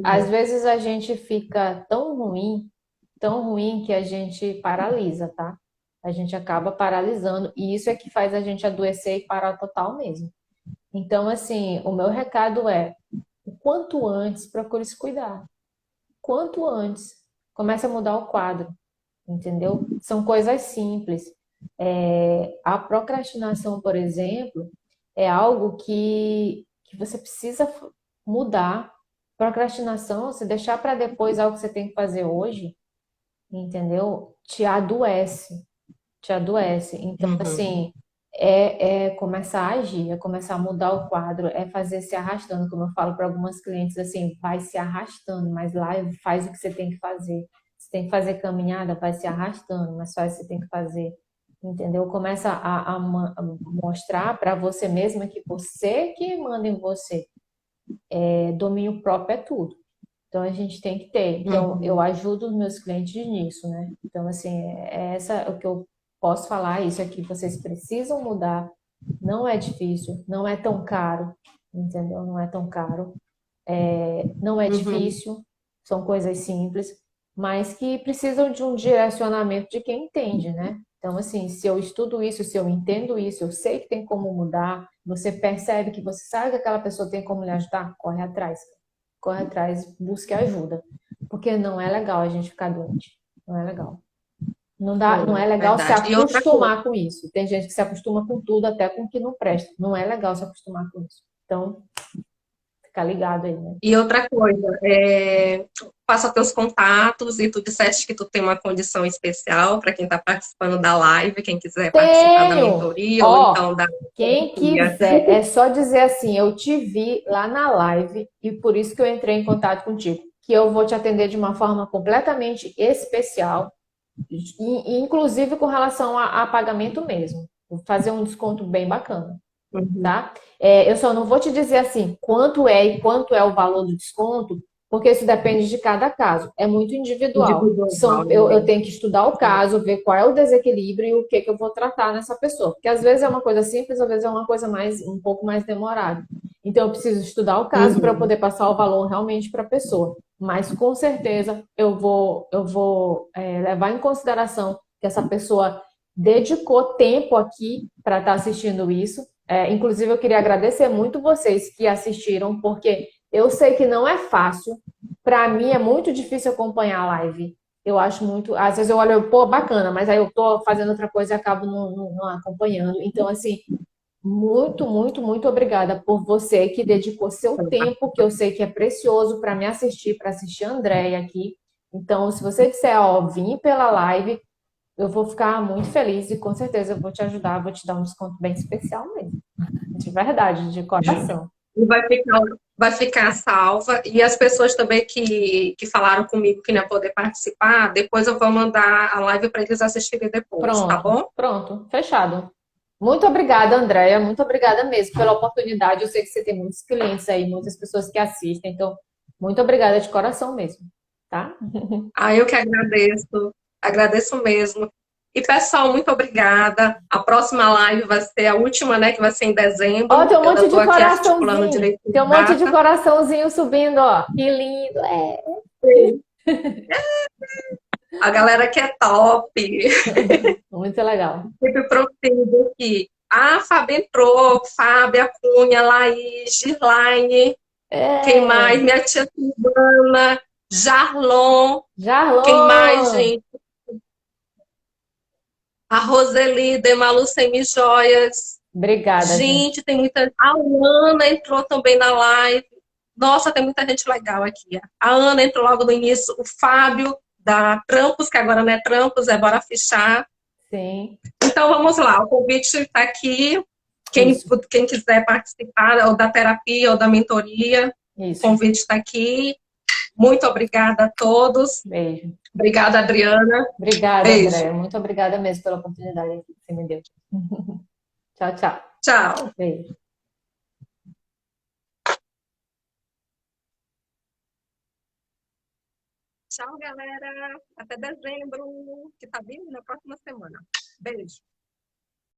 às
Uhum.
vezes a gente fica tão ruim que a gente paralisa, tá? A gente acaba paralisando, e isso é que faz a gente adoecer e parar total mesmo. Então, assim, o meu recado é: o quanto antes procure se cuidar. Quanto antes comece a mudar o quadro, entendeu? São coisas simples. A procrastinação, por exemplo, é algo que você precisa mudar. Procrastinação, se deixar para depois algo que você tem que fazer hoje, entendeu? Te adoece. Então,
Uhum.
assim, é começar a agir, é começar a mudar o quadro, é fazer se arrastando, como eu falo para algumas clientes, assim, vai se arrastando, mas lá faz o que você tem que fazer. Se tem que fazer caminhada, vai se arrastando, mas faz o que você tem que fazer. Entendeu? Começa a mostrar para você mesma que você que manda em você. Domínio próprio é tudo. Então a gente tem que ter. Então eu
Uhum.
ajudo os meus clientes nisso, né? Então assim, essa o que eu posso falar, isso aqui vocês precisam mudar. Não é difícil, não é tão caro, entendeu? Não é tão caro, não é
Uhum.
difícil, são coisas simples, mas que precisam de um direcionamento de quem entende, né? Então, assim, se eu estudo isso, se eu entendo isso, eu sei que tem como mudar, você percebe que você sabe que aquela pessoa tem como lhe ajudar, corre atrás, busque ajuda, porque não é legal a gente ficar doente, não é legal. Não é
Sim,
legal se
verdade. E outra coisa.
acostumar com isso. Tem gente que se acostuma com tudo, até com o que não presta. Não é legal se acostumar com isso. Então, fica ligado aí, né?
E outra coisa, passa teus contatos e tu disseste que tu tem uma condição especial para quem está participando da live, quem quiser participar da
Tenho!
mentoria ou
Ó,
então da
quem
terapia.
quiser, é só dizer assim, eu te vi lá na live e por isso que eu entrei em contato contigo, que eu vou te atender de uma forma completamente especial, inclusive com relação a pagamento mesmo. Vou fazer um desconto bem bacana,
Uhum.
tá? Eu só não vou te dizer assim quanto é e quanto é o valor do desconto, porque isso depende de cada caso. É muito individual.
Individual,
Eu
né?
tenho que estudar o
Sim.
caso, ver qual é o desequilíbrio e o que eu vou tratar nessa pessoa. Porque às vezes é uma coisa simples, às vezes é uma coisa um pouco mais demorada. Então eu preciso estudar o caso para eu
Uhum.
poder passar o valor realmente para a pessoa. Mas com certeza eu vou levar em consideração que essa pessoa dedicou tempo aqui para estar assistindo isso. Inclusive, eu queria agradecer muito vocês que assistiram, porque eu sei que não é fácil. Para mim é muito difícil acompanhar a live. Eu acho muito. Às vezes eu olho, pô, bacana, mas aí eu tô fazendo outra coisa e acabo não acompanhando. Então, assim, muito, muito, muito obrigada por você que dedicou seu tempo, que eu sei que é precioso para me assistir, para assistir a Andréia aqui. Então, se você disser, ó, vim pela live, eu vou ficar muito feliz e com certeza eu vou te ajudar, vou te dar um desconto bem especial mesmo. De verdade, de coração.
E vai ficar salva. E as pessoas também que falaram comigo que não ia poder participar, depois eu vou mandar a live para eles assistirem depois, tá
Pronto,
bom?
pronto, fechado. Muito obrigada, Andréia. Muito obrigada mesmo pela oportunidade. Eu sei que você tem muitos clientes aí, muitas pessoas que assistem. Então, muito obrigada de coração mesmo, tá?
Ah, eu que agradeço. Agradeço mesmo. E, pessoal, muito obrigada. A próxima live vai ser a última, né? Que vai ser em
Ó,
dezembro.
tem um
Eu ainda
monte
estou
de
aqui articulando
coraçãozinho.
direito
Tem
a
um monte de
data.
coraçãozinho subindo, ó. Que lindo. É.
A galera que é top.
Muito legal.
Sempre prossigo aqui. A Fábio entrou, Fábia, Cunha, Laís, Gislaine, quem mais?
É.
Minha tia Silvana, Jarlon, quem mais,
Jarlon!
gente? A Roseli, Demalu Semijoias.
Obrigada, gente.
Gente, tem muita. A Ana entrou também na live. Nossa, tem muita gente legal aqui. A Ana entrou logo no início. O Fábio, da Trampos, que agora não é Trampos, é Bora Fichar.
Sim,
Então vamos lá, o convite está aqui.
isso,
Quem quiser participar ou da terapia ou da mentoria, o
isso.
convite está aqui. Muito obrigada a todos.
Beijo.
Obrigada, Adriana.
Obrigada,
Beijo.
Andréia. Muito obrigada mesmo pela oportunidade que você me deu. Tchau, tchau.
Tchau.
Beijo.
Tchau, galera. Até dezembro, que tá vindo na próxima semana. Beijo.